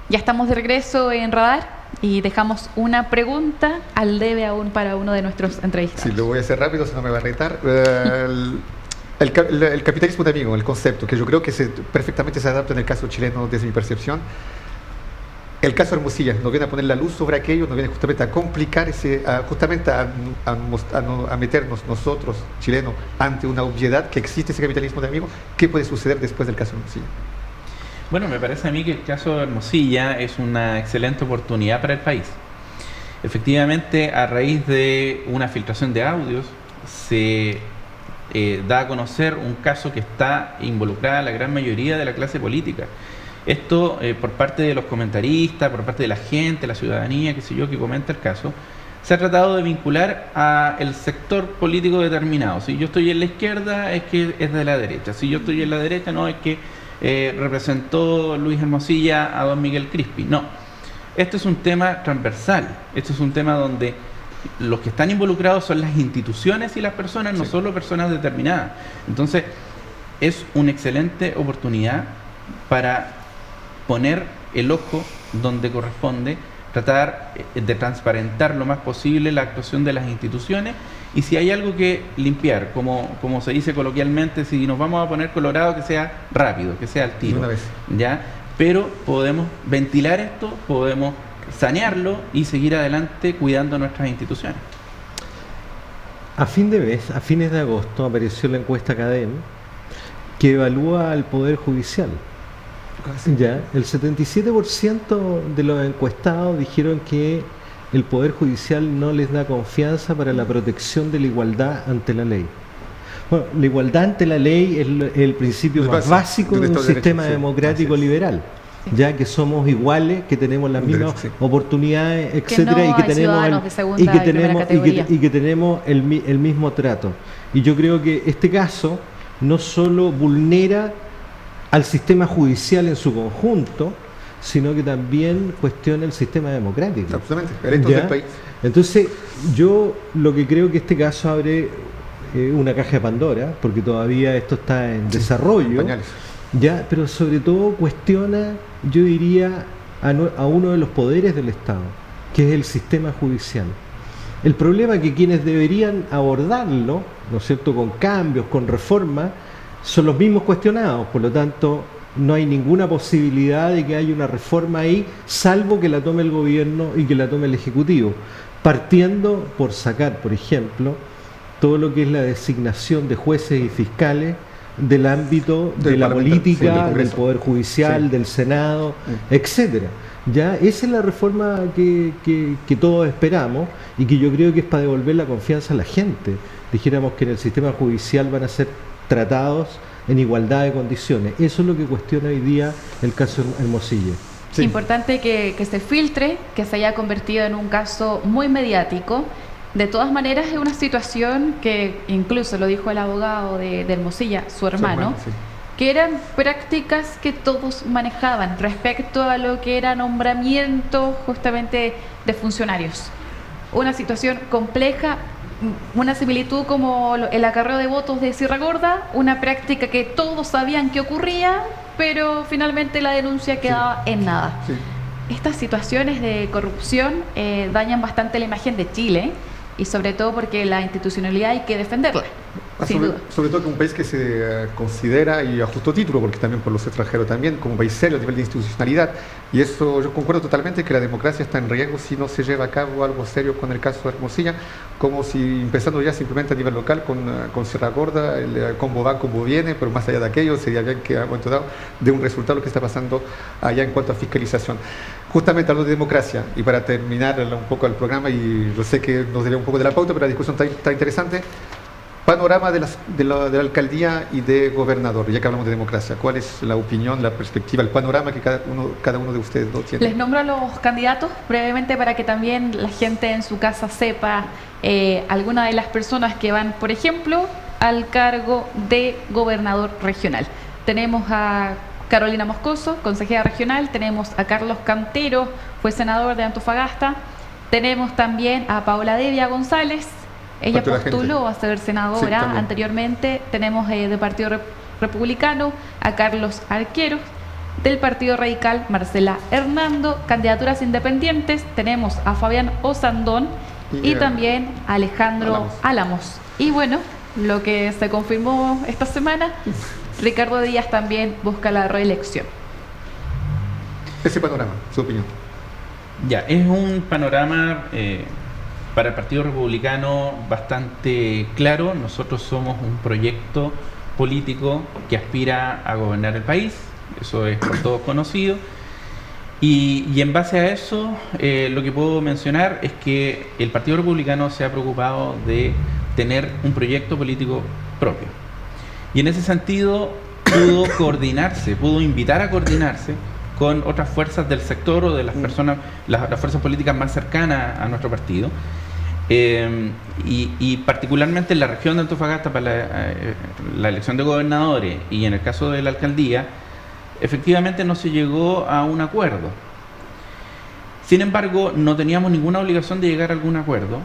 [SPEAKER 1] Ya estamos de regreso en Radar. y dejamos una pregunta al debe aún para uno de nuestros entrevistados.
[SPEAKER 2] Sí, lo voy a hacer rápido, si no me va a retar. El capitalismo de amigo, el concepto, que yo creo que perfectamente se adapta en el caso chileno desde mi percepción. El caso Hermosilla nos viene a poner la luz sobre aquello, nos viene justamente a complicar, justamente a meternos nosotros, chilenos, ante una obviedad que existe ese capitalismo de amigo. ¿Qué puede suceder después del caso Hermosilla?
[SPEAKER 5] Bueno, me parece a mí que el caso Hermosilla es una excelente oportunidad para el país. Efectivamente, a raíz de una filtración de audios, se da a conocer un caso que está involucrada la gran mayoría de la clase política. Esto por parte de los comentaristas, por parte de la gente, la ciudadanía, qué sé yo, que comenta el caso, se ha tratado de vincular a el sector político determinado. Si yo estoy en la izquierda, es que es de la derecha. Si yo estoy en la derecha, no, es que representó Luis Hermosilla a don Miguel Crispi. No, esto es un tema transversal. Esto es un tema donde los que están involucrados son las instituciones y las personas, no solo personas determinadas. Entonces, es una excelente oportunidad para poner el ojo donde corresponde, tratar de transparentar lo más posible la actuación de las instituciones, y si hay algo que limpiar, como se dice coloquialmente, si nos vamos a poner colorado, que sea rápido, que sea al tiro,
[SPEAKER 2] una vez.
[SPEAKER 5] ¿Ya? Pero podemos ventilar esto, podemos sanearlo y seguir adelante cuidando nuestras instituciones.
[SPEAKER 4] A fines de agosto, apareció la encuesta Cadem que evalúa al Poder Judicial. Ya, el 77% de los encuestados dijeron que el Poder Judicial no les da confianza para la protección de la igualdad ante la ley. Bueno, la igualdad ante la ley es el principio más básico de un sistema democrático liberal, ya que somos iguales, que tenemos las mismas oportunidades, etcétera, y que tenemos el mismo trato. Y yo creo que este caso no solo vulnera al sistema judicial en su conjunto, sino que también cuestiona el sistema democrático.
[SPEAKER 2] Absolutamente, electos del país.
[SPEAKER 4] Entonces, yo lo que creo que este caso abre una caja de Pandora, porque todavía esto está en desarrollo, ya, pero sobre todo cuestiona, yo diría, a uno de los poderes del Estado, que es el sistema judicial. El problema es que quienes deberían abordarlo, ¿no es cierto?, con cambios, con reformas, son los mismos cuestionados. Por lo tanto, no hay ninguna posibilidad de que haya una reforma ahí, salvo que la tome el gobierno y que la tome el Ejecutivo, partiendo por sacar, por ejemplo, todo lo que es la designación de jueces y fiscales del ámbito de la política, del Poder Judicial, del Senado, etcétera. Ya, esa es la reforma que todos esperamos, y que yo creo que es para devolver la confianza a la gente. Dijéramos que en el sistema judicial van a ser tratados en igualdad de condiciones. Eso es lo que cuestiona hoy día el caso Hermosilla.
[SPEAKER 1] Sí. Importante que se filtre, que se haya convertido en un caso muy mediático. De todas maneras, es una situación que incluso lo dijo el abogado de Hermosilla, su hermano, que eran prácticas que todos manejaban respecto a lo que era nombramiento justamente de funcionarios. Una situación compleja, una similitud como el acarreo de votos de Sierra Gorda, una práctica que todos sabían que ocurría, pero finalmente la denuncia quedaba en nada. Estas situaciones de corrupción dañan bastante la imagen de Chile, y sobre todo porque la institucionalidad hay que defenderla, sin duda.
[SPEAKER 2] Sobre todo que un país que se considera, y a justo título, porque también por los extranjeros también, como un país serio a nivel de institucionalidad, y eso yo concuerdo totalmente, que la democracia está en riesgo si no se lleva a cabo algo serio con el caso de Hermosilla, como si empezando ya simplemente a nivel local con Sierra Gorda, el combo va, combo viene, pero más allá de aquello sería bien que a momento dado de un resultado lo que está pasando allá en cuanto a fiscalización. Justamente hablando de democracia, y para terminar un poco el programa, y yo sé que nos daría un poco de la pauta, pero la discusión está interesante. Panorama de la alcaldía y de gobernador, ya que hablamos de democracia. ¿Cuál es la opinión, la perspectiva, el panorama que cada uno de ustedes dos tiene?
[SPEAKER 1] Les nombro a los candidatos brevemente para que también la gente en su casa sepa alguna de las personas que van, por ejemplo, al cargo de gobernador regional. Tenemos a Carolina Moscoso, consejera regional. Tenemos a Carlos Cantero, fue senador de Antofagasta. Tenemos también a Paola Devia González. Ella postuló a ser senadora anteriormente. Tenemos de Partido Republicano a Carlos Arquero. Del Partido Radical, Marcela Hernando. Candidaturas independientes, tenemos a Fabián Osandón y también a Alejandro Álamos. Y bueno, lo que se confirmó esta semana, Ricardo Díaz también busca la reelección.
[SPEAKER 2] Ese panorama, su opinión.
[SPEAKER 5] Ya, es un panorama para el Partido Republicano bastante claro. Nosotros somos un proyecto político que aspira a gobernar el país, eso es por todos conocido. Y en base a eso, lo que puedo mencionar es que el Partido Republicano se ha preocupado de tener un proyecto político propio. Y en ese sentido pudo coordinarse, pudo invitar a coordinarse con otras fuerzas del sector o de las personas, las fuerzas políticas más cercanas a nuestro partido. Y particularmente en la región de Antofagasta para la elección de gobernadores y en el caso de la alcaldía, efectivamente no se llegó a un acuerdo. Sin embargo, no teníamos ninguna obligación de llegar a algún acuerdo,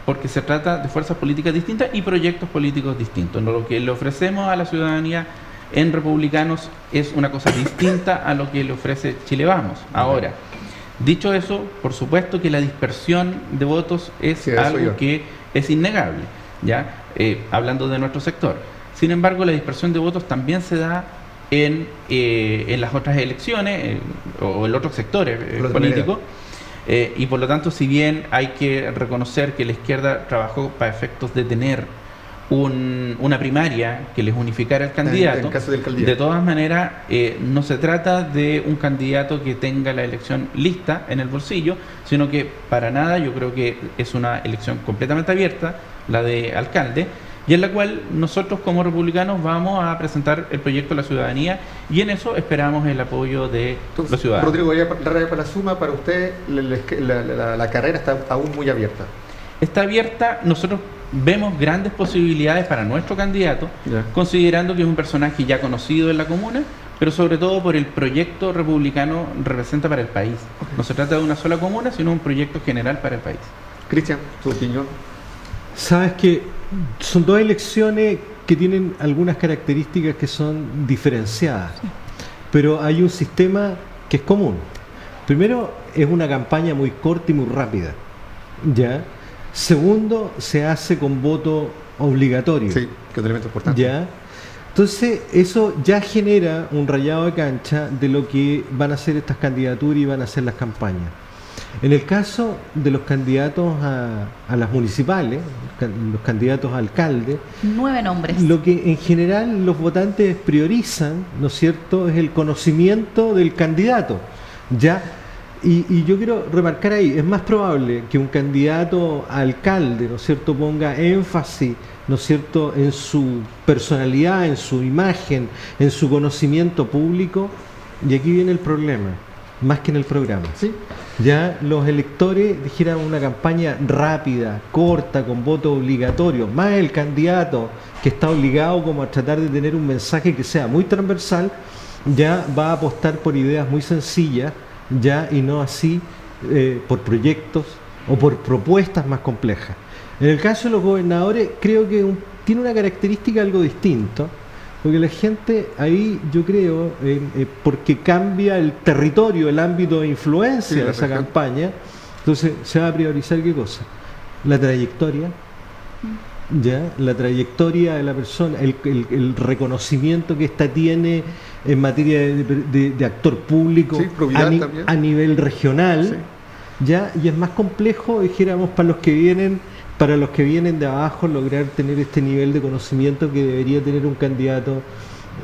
[SPEAKER 5] porque se trata de fuerzas políticas distintas y proyectos políticos distintos. Lo que le ofrecemos a la ciudadanía en Republicanos es una cosa distinta a lo que le ofrece Chile Vamos. Ahora, dicho eso, por supuesto que la dispersión de votos es algo que es innegable, ¿ya? Hablando de nuestro sector. Sin embargo, la dispersión de votos también se da en las otras elecciones o en otros sectores políticos. Y por lo tanto, si bien hay que reconocer que la izquierda trabajó para efectos de tener una primaria que les unificara el candidato,
[SPEAKER 2] en caso del
[SPEAKER 5] de todas maneras no se trata de un candidato que tenga la elección lista en el bolsillo, sino que para nada, yo creo que es una elección completamente abierta, la de alcalde, y en la cual nosotros como republicanos vamos a presentar el proyecto a la ciudadanía, y en eso esperamos el apoyo de los ciudadanos.
[SPEAKER 2] Rodrigo, ya para la suma, para usted la carrera está aún muy abierta.
[SPEAKER 5] Está abierta. Nosotros vemos grandes posibilidades para nuestro candidato, considerando que es un personaje ya conocido en la comuna, pero sobre todo por el proyecto republicano representa para el país. No se trata de una sola comuna, sino un proyecto general para el país.
[SPEAKER 2] Cristian, tu opinión.
[SPEAKER 4] Sabes que son dos elecciones que tienen algunas características que son diferenciadas, pero hay un sistema que es común. Primero, es una campaña muy corta y muy rápida, ¿ya? Segundo, se hace con voto obligatorio.
[SPEAKER 2] Sí, que es un elemento importante.
[SPEAKER 4] ¿Ya? Entonces, eso ya genera un rayado de cancha de lo que van a ser estas candidaturas y van a ser las campañas. En el caso de los candidatos a las municipales, los candidatos a alcalde,
[SPEAKER 1] 9 nombres.
[SPEAKER 4] Lo que en general los votantes priorizan, ¿no es cierto?, es el conocimiento del candidato. ¿Ya? Y yo quiero remarcar ahí, es más probable que un candidato a alcalde, ¿no es cierto?, ponga énfasis, ¿no es cierto?, en su personalidad, en su imagen, en su conocimiento público, y aquí viene el problema, más que en el programa.
[SPEAKER 2] ¿Sí?
[SPEAKER 4] Ya los electores dijeran una campaña rápida, corta, con voto obligatorio, más el candidato que está obligado como a tratar de tener un mensaje que sea muy transversal, ya va a apostar por ideas muy sencillas, ya, y no así por proyectos o por propuestas más complejas. En el caso de los gobernadores, creo que tiene una característica algo distinto, porque la gente ahí, yo creo, porque cambia el territorio, el ámbito de influencia de esa campaña, entonces se va a priorizar ¿qué cosa? La trayectoria, ¿ya? La trayectoria de la persona, el reconocimiento que ésta tiene en materia de actor público,
[SPEAKER 2] sí,
[SPEAKER 4] a nivel regional, sí. ¿Ya? Y es más complejo, dijéramos, para los que vienen de abajo, lograr tener este nivel de conocimiento que debería tener un candidato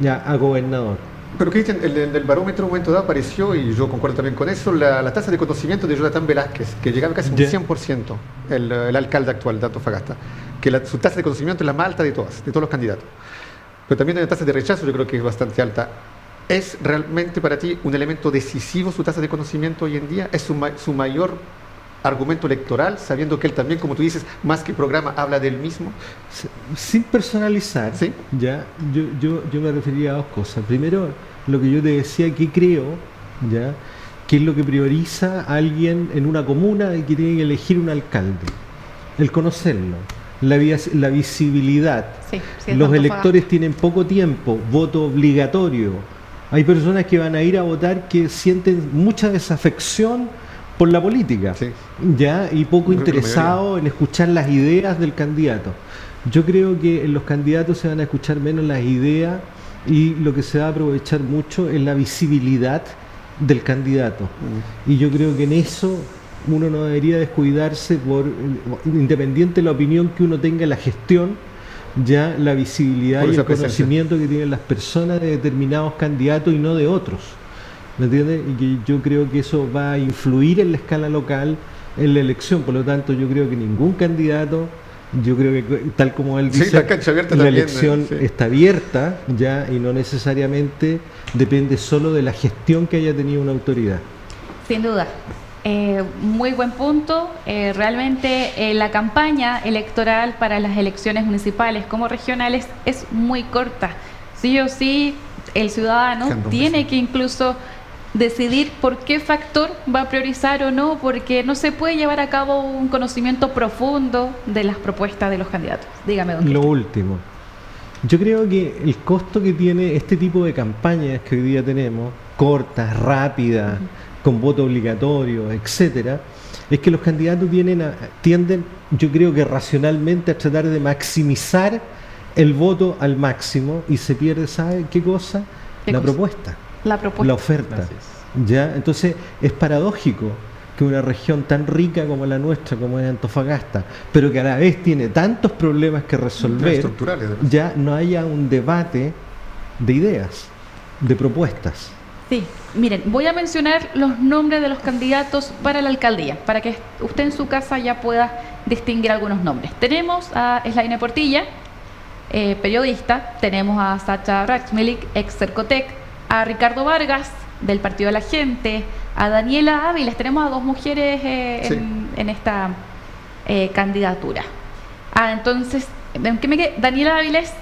[SPEAKER 4] ya a gobernador.
[SPEAKER 2] Pero Cristian, el barómetro en un momento dado apareció, y yo concuerdo también con eso, la tasa de conocimiento de Jonathan Velázquez, que llegaba casi a un 100%, el alcalde actual de Antofagasta, que su tasa de conocimiento es la más alta de todos los candidatos. Pero también la tasa de rechazo yo creo que es bastante alta. ¿Es realmente para ti un elemento decisivo su tasa de conocimiento hoy en día? ¿Es su mayor argumento electoral, sabiendo que él también, como tú dices, más que programa, habla del mismo?
[SPEAKER 4] Sin personalizar, ¿sí? Ya, yo me refería a dos cosas. Primero, lo que yo te decía que creo, ya, que es lo que prioriza a alguien en una comuna y que tiene que elegir un alcalde. El conocerlo, la visibilidad. Sí, los electores tienen poco tiempo, voto obligatorio, Hay personas que van a ir a votar que sienten mucha desafección por la política,
[SPEAKER 2] Sí.
[SPEAKER 4] ya, y poco interesado en escuchar las ideas del candidato. Yo creo que en los candidatos se van a escuchar menos las ideas y lo que se va a aprovechar mucho es la visibilidad del candidato. Y yo creo que en eso uno no debería descuidarse independiente de la opinión que uno tenga en la gestión, ya la visibilidad
[SPEAKER 2] Por
[SPEAKER 4] y
[SPEAKER 2] esa
[SPEAKER 4] el conocimiento que tienen las personas de determinados candidatos y no de otros. ¿Me entiendes? Y que yo creo que eso va a influir en la escala local en la elección. Por lo tanto, yo creo que ningún candidato, yo creo que tal como él dice,
[SPEAKER 2] la cancha abierta
[SPEAKER 4] la
[SPEAKER 2] también,
[SPEAKER 4] elección
[SPEAKER 2] sí.
[SPEAKER 4] está abierta ya y no necesariamente depende solo de la gestión que haya tenido una autoridad.
[SPEAKER 1] Sin duda. Muy buen punto. Realmente la campaña electoral para las elecciones municipales como regionales es muy corta. Sí o sí, el ciudadano tiene que incluso decidir por qué factor va a priorizar o no, porque no se puede llevar a cabo un conocimiento profundo de las propuestas de los candidatos. Dígame, don
[SPEAKER 4] Lo
[SPEAKER 1] Cristian.
[SPEAKER 4] último, yo creo que el costo que tiene este tipo de campañas que hoy día tenemos, cortas, rápidas, con voto obligatorio, etcétera, es que los candidatos tienden, yo creo que racionalmente, a tratar de maximizar el voto al máximo y se pierde, ¿sabe qué cosa? La propuesta,
[SPEAKER 1] La propuesta.
[SPEAKER 4] la oferta.
[SPEAKER 5] Así es.
[SPEAKER 4] ¿Ya? Entonces es paradójico que una región tan rica como la nuestra, como es Antofagasta, pero que a la vez tiene tantos problemas que resolver,
[SPEAKER 2] Estructurales, además.
[SPEAKER 4] ya no haya un debate de ideas, de propuestas.
[SPEAKER 1] Sí, miren, voy a mencionar los nombres de los candidatos para la alcaldía, para que usted en su casa ya pueda distinguir algunos nombres. Tenemos a Slaine Portilla, periodista, tenemos a Sacha Rachmelik, ex Cercotec, a Ricardo Vargas, del Partido de la Gente, a Daniela Áviles, tenemos a dos mujeres en esta candidatura. Entonces, ¿qué me quedé? Daniela Áviles,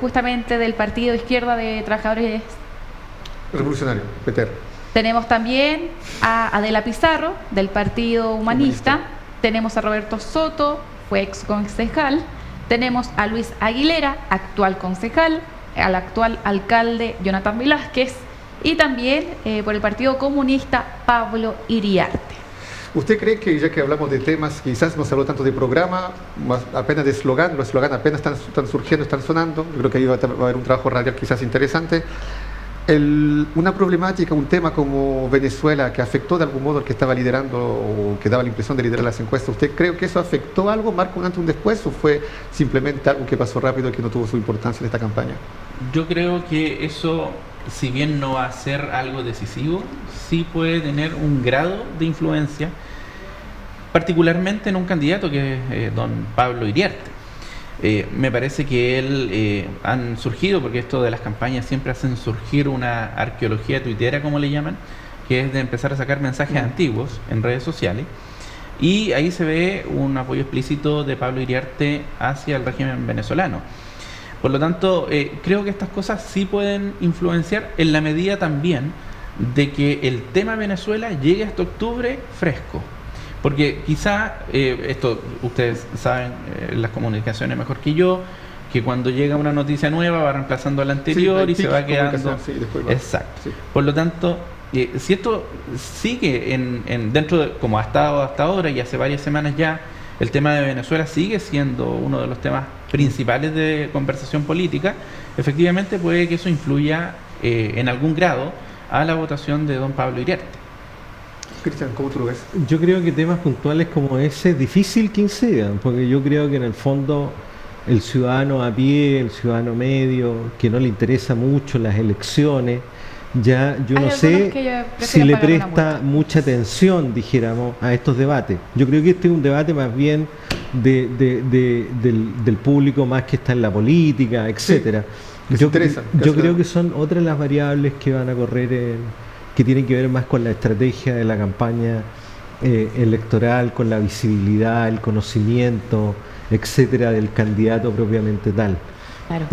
[SPEAKER 1] justamente del Partido de Izquierda de Trabajadores
[SPEAKER 2] Revolucionario, Peter.
[SPEAKER 1] Tenemos también a Adela Pizarro, del Partido Humanista. Tenemos a Roberto Soto, fue ex concejal. Tenemos a Luis Aguilera, actual concejal, al actual alcalde Jonathan Velázquez y también por el Partido Comunista Pablo Iriarte.
[SPEAKER 2] ¿Usted cree que, ya que hablamos de temas, quizás no se habló tanto de programa, más apenas de eslogan, los eslogan apenas están surgiendo, están sonando, yo creo que ahí va a haber un trabajo radial quizás interesante, una problemática, un tema como Venezuela, que afectó de algún modo al que estaba liderando o que daba la impresión de liderar las encuestas, ¿usted cree que eso afectó algo, marcó un antes y un después, o fue simplemente algo que pasó rápido y que no tuvo su importancia en esta campaña?
[SPEAKER 5] Yo creo que eso, si bien no va a ser algo decisivo, sí puede tener un grado de influencia, particularmente en un candidato que es don Pablo Iriarte. Me parece que él han surgido, porque esto de las campañas siempre hacen surgir una arqueología tuitera, como le llaman, que es de empezar a sacar mensajes antiguos en redes sociales, y ahí se ve un apoyo explícito de Pablo Iriarte hacia el régimen venezolano. Por lo tanto, creo que estas cosas sí pueden influenciar en la medida también de que el tema Venezuela llegue hasta octubre fresco. Porque quizá, esto ustedes saben, las comunicaciones mejor que yo, que cuando llega una noticia nueva va reemplazando a la anterior y se va quedando...
[SPEAKER 2] Sí, después va.
[SPEAKER 5] Exacto.
[SPEAKER 2] Sí.
[SPEAKER 5] Por lo tanto, si esto sigue dentro de, como ha estado hasta ahora y hace varias semanas ya, el tema de Venezuela sigue siendo uno de los temas principales de conversación política, efectivamente puede que eso influya en algún grado a la votación de don Pablo Iriarte.
[SPEAKER 2] Cristian, ¿cómo tú lo ves?
[SPEAKER 4] Yo creo que temas puntuales como ese es difícil que incidan, porque yo creo que en el fondo el ciudadano a pie, el ciudadano medio, que no le interesa mucho las elecciones, ya yo no sé si le presta mucha atención, dijéramos, a estos debates. Yo creo que este es un debate más bien del público más que está en la política, etcétera.
[SPEAKER 2] Sí,
[SPEAKER 4] yo creo que son otras las variables que van a correr que tienen que ver más con la estrategia de la campaña electoral, con la visibilidad, el conocimiento, etcétera, del candidato propiamente tal.
[SPEAKER 1] Claro.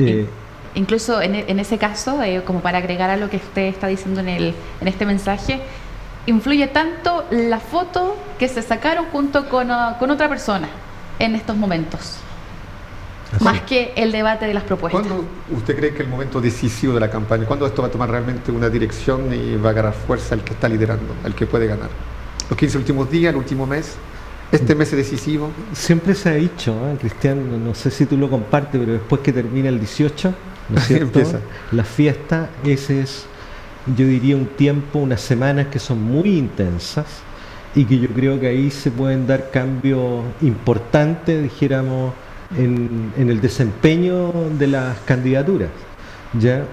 [SPEAKER 1] Incluso en ese caso, como para agregar a lo que usted está diciendo en este mensaje, influye tanto la foto que se sacaron junto con otra persona en estos momentos. más que el debate de las propuestas.
[SPEAKER 2] ¿Cuándo usted cree que es el momento decisivo de la campaña? ¿Cuándo esto va a tomar realmente una dirección y va a agarrar fuerza el que está liderando, el que puede ganar? ¿Los 15 últimos días, el último mes? ¿Este mes es decisivo?
[SPEAKER 4] Siempre se ha dicho, Cristian, no sé si tú lo compartes, pero después que termina el 18, ¿no es cierto?
[SPEAKER 2] Empieza
[SPEAKER 4] la fiesta, ese es, yo diría, un tiempo, unas semanas que son muy intensas y que yo creo que ahí se pueden dar cambios importantes, dijéramos, en el desempeño de las candidaturas, ¿ya?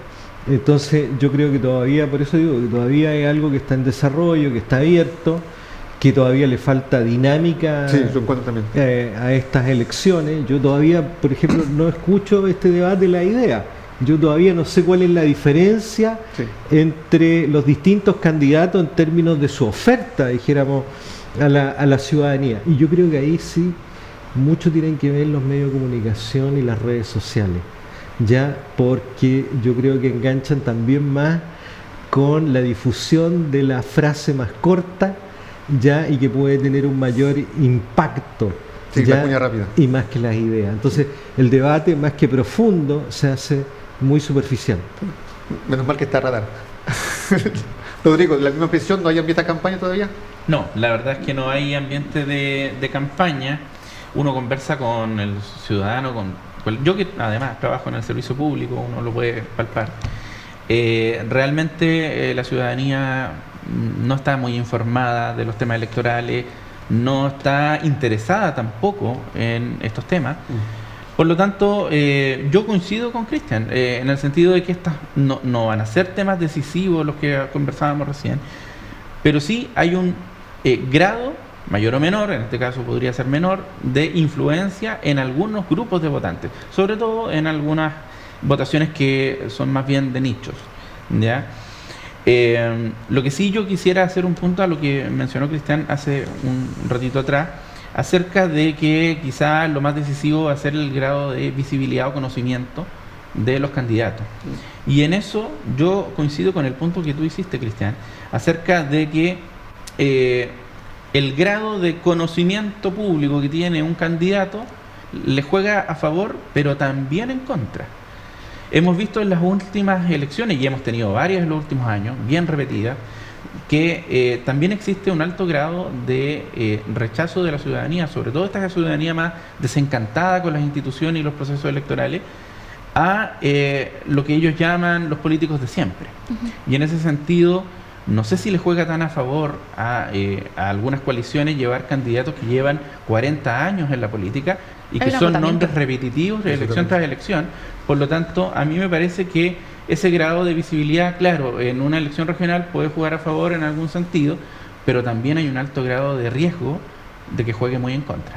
[SPEAKER 4] Entonces yo creo que todavía, por eso digo, que todavía hay algo que está en desarrollo, que está abierto, que todavía le falta dinámica a estas elecciones. Yo todavía, por ejemplo, no escucho este debate de la idea. Yo todavía no sé cuál es la diferencia entre los distintos candidatos en términos de su oferta, dijéramos, a la ciudadanía. Y yo creo que ahí sí mucho tienen que ver los medios de comunicación y las redes sociales, ya, porque yo creo que enganchan también más con la difusión de la frase más corta, ya, y que puede tener un mayor impacto, ya,
[SPEAKER 2] la cuña rápida,
[SPEAKER 4] y más que las ideas. Entonces el debate, más que profundo, se hace muy superficial.
[SPEAKER 2] Menos mal que está Radar. Rodrigo, ¿la misma impresión? ¿No hay ambiente de campaña todavía?
[SPEAKER 5] No, la verdad es que no hay ambiente de campaña. Uno conversa con el ciudadano, yo que además trabajo en el servicio público, uno lo puede palpar. Realmente la ciudadanía no está muy informada de los temas electorales, no está interesada tampoco en estos temas. Por lo tanto, yo coincido con Cristian, en el sentido de que estas no van a ser temas decisivos los que conversábamos recién, pero sí hay un grado, mayor o menor, en este caso podría ser menor, de influencia en algunos grupos de votantes, sobre todo en algunas votaciones que son más bien de nichos, ¿ya? Lo que sí yo quisiera hacer un punto a lo que mencionó Cristian hace un ratito atrás, acerca de que quizás lo más decisivo va a ser el grado de visibilidad o conocimiento de los candidatos. Y en eso yo coincido con el punto que tú hiciste, Cristian, acerca de que el grado de conocimiento público que tiene un candidato le juega a favor, pero también en contra. Hemos visto en las últimas elecciones, y hemos tenido varias en los últimos años, bien repetidas, que también existe un alto grado de rechazo de la ciudadanía, sobre todo esta ciudadanía más desencantada con las instituciones y los procesos electorales, a lo que ellos llaman los políticos de siempre. Y en ese sentido, no sé si le juega tan a favor a algunas coaliciones llevar candidatos que llevan 40 años en la política y que son nombres repetitivos de elección tras elección. Por lo tanto, a mí me parece que ese grado de visibilidad, claro, en una elección regional puede jugar a favor en algún sentido, pero también hay un alto grado de riesgo de que juegue muy en contra.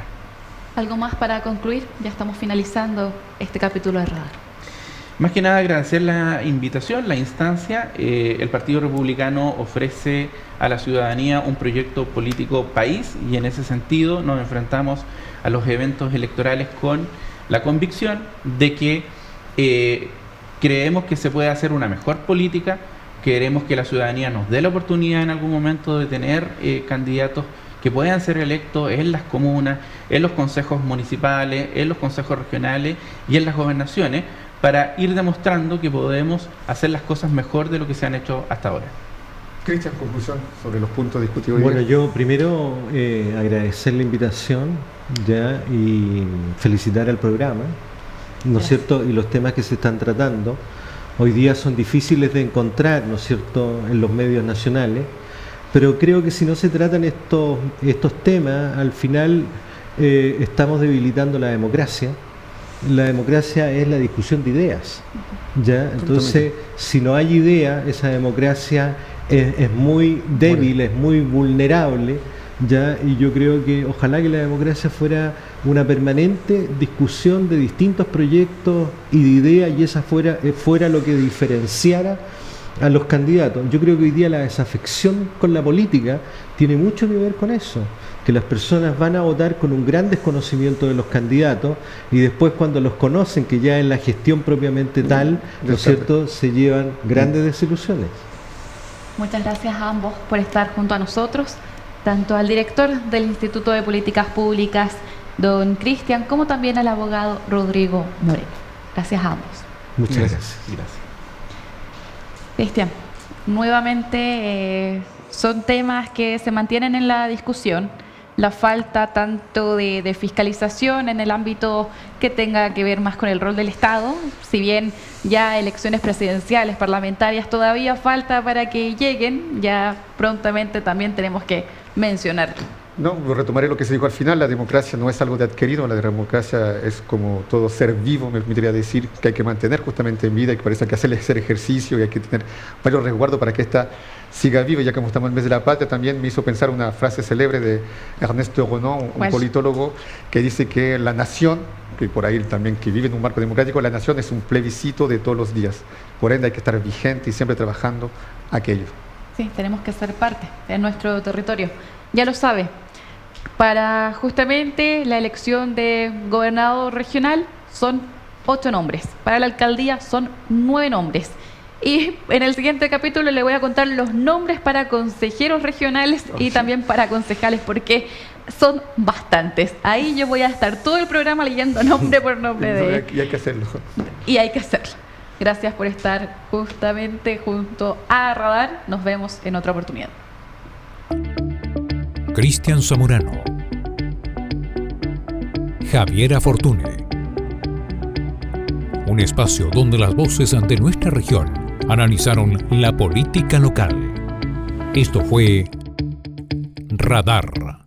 [SPEAKER 1] ¿Algo más para concluir? Ya estamos finalizando este capítulo de Radar.
[SPEAKER 5] Más que nada agradecer la invitación, la instancia. El Partido Republicano ofrece a la ciudadanía un proyecto político país y en ese sentido nos enfrentamos a los eventos electorales con la convicción de que creemos que se puede hacer una mejor política, queremos que la ciudadanía nos dé la oportunidad en algún momento de tener candidatos que puedan ser electos en las comunas, en los consejos municipales, en los consejos regionales y en las gobernaciones, para ir demostrando que podemos hacer las cosas mejor de lo que se han hecho hasta ahora.
[SPEAKER 2] Cristian, conclusión sobre los puntos discutidos.
[SPEAKER 4] Bueno, yo primero agradecer la invitación ya y felicitar al programa, ¿no es cierto? Y los temas que se están tratando hoy día son difíciles de encontrar, ¿no es cierto?, en los medios nacionales, pero creo que si no se tratan estos temas, al final estamos debilitando la democracia. La democracia es la discusión de ideas, ¿ya? Entonces, si no hay idea, esa democracia es muy débil, es muy vulnerable, ¿ya? Y yo creo que ojalá que la democracia fuera una permanente discusión de distintos proyectos y de ideas, y esa fuera lo que diferenciara a los candidatos. Yo creo que hoy día la desafección con la política tiene mucho que ver con eso, que las personas van a votar con un gran desconocimiento de los candidatos y después cuando los conocen, que ya en la gestión propiamente tal, ¿no es cierto?, se llevan grandes desilusiones.
[SPEAKER 1] Muchas gracias a ambos por estar junto a nosotros, tanto al director del Instituto de Políticas Públicas don Cristian, como también al abogado Rodrigo Moreno. Gracias a ambos.
[SPEAKER 4] Muchas gracias.
[SPEAKER 1] Cristian, nuevamente son temas que se mantienen en la discusión. La falta tanto de fiscalización en el ámbito que tenga que ver más con el rol del Estado, si bien ya elecciones presidenciales, parlamentarias todavía falta para que lleguen, ya prontamente también tenemos que mencionarlo.
[SPEAKER 2] No, retomaré lo que se dijo al final, la democracia no es algo de adquirido, la democracia es como todo ser vivo, me permitiría decir, que hay que mantener justamente en vida y que parece que hacer ejercicio y hay que tener varios resguardos para que esta siga viva. Ya como estamos en el mes de la patria, también me hizo pensar una frase célebre de Ernesto Renan, un politólogo, que dice que la nación, que por ahí también que vive en un marco democrático, la nación es un plebiscito de todos los días, por ende hay que estar vigente y siempre trabajando aquello.
[SPEAKER 1] Sí, tenemos que ser parte de nuestro territorio, ya lo sabe. Para justamente la elección de gobernador regional son 8 nombres, para la alcaldía son 9 nombres. Y en el siguiente capítulo le voy a contar los nombres para consejeros regionales y también para concejales, porque son bastantes. Ahí yo voy a estar todo el programa leyendo nombre por nombre
[SPEAKER 2] Y hay que hacerlo.
[SPEAKER 1] Y hay que hacerlo. Gracias por estar justamente junto a Radar. Nos vemos en otra oportunidad.
[SPEAKER 3] Cristian Zamorano, Javiera Fortuny. Un espacio donde las voces de nuestra región analizaron la política local. Esto fue Radar.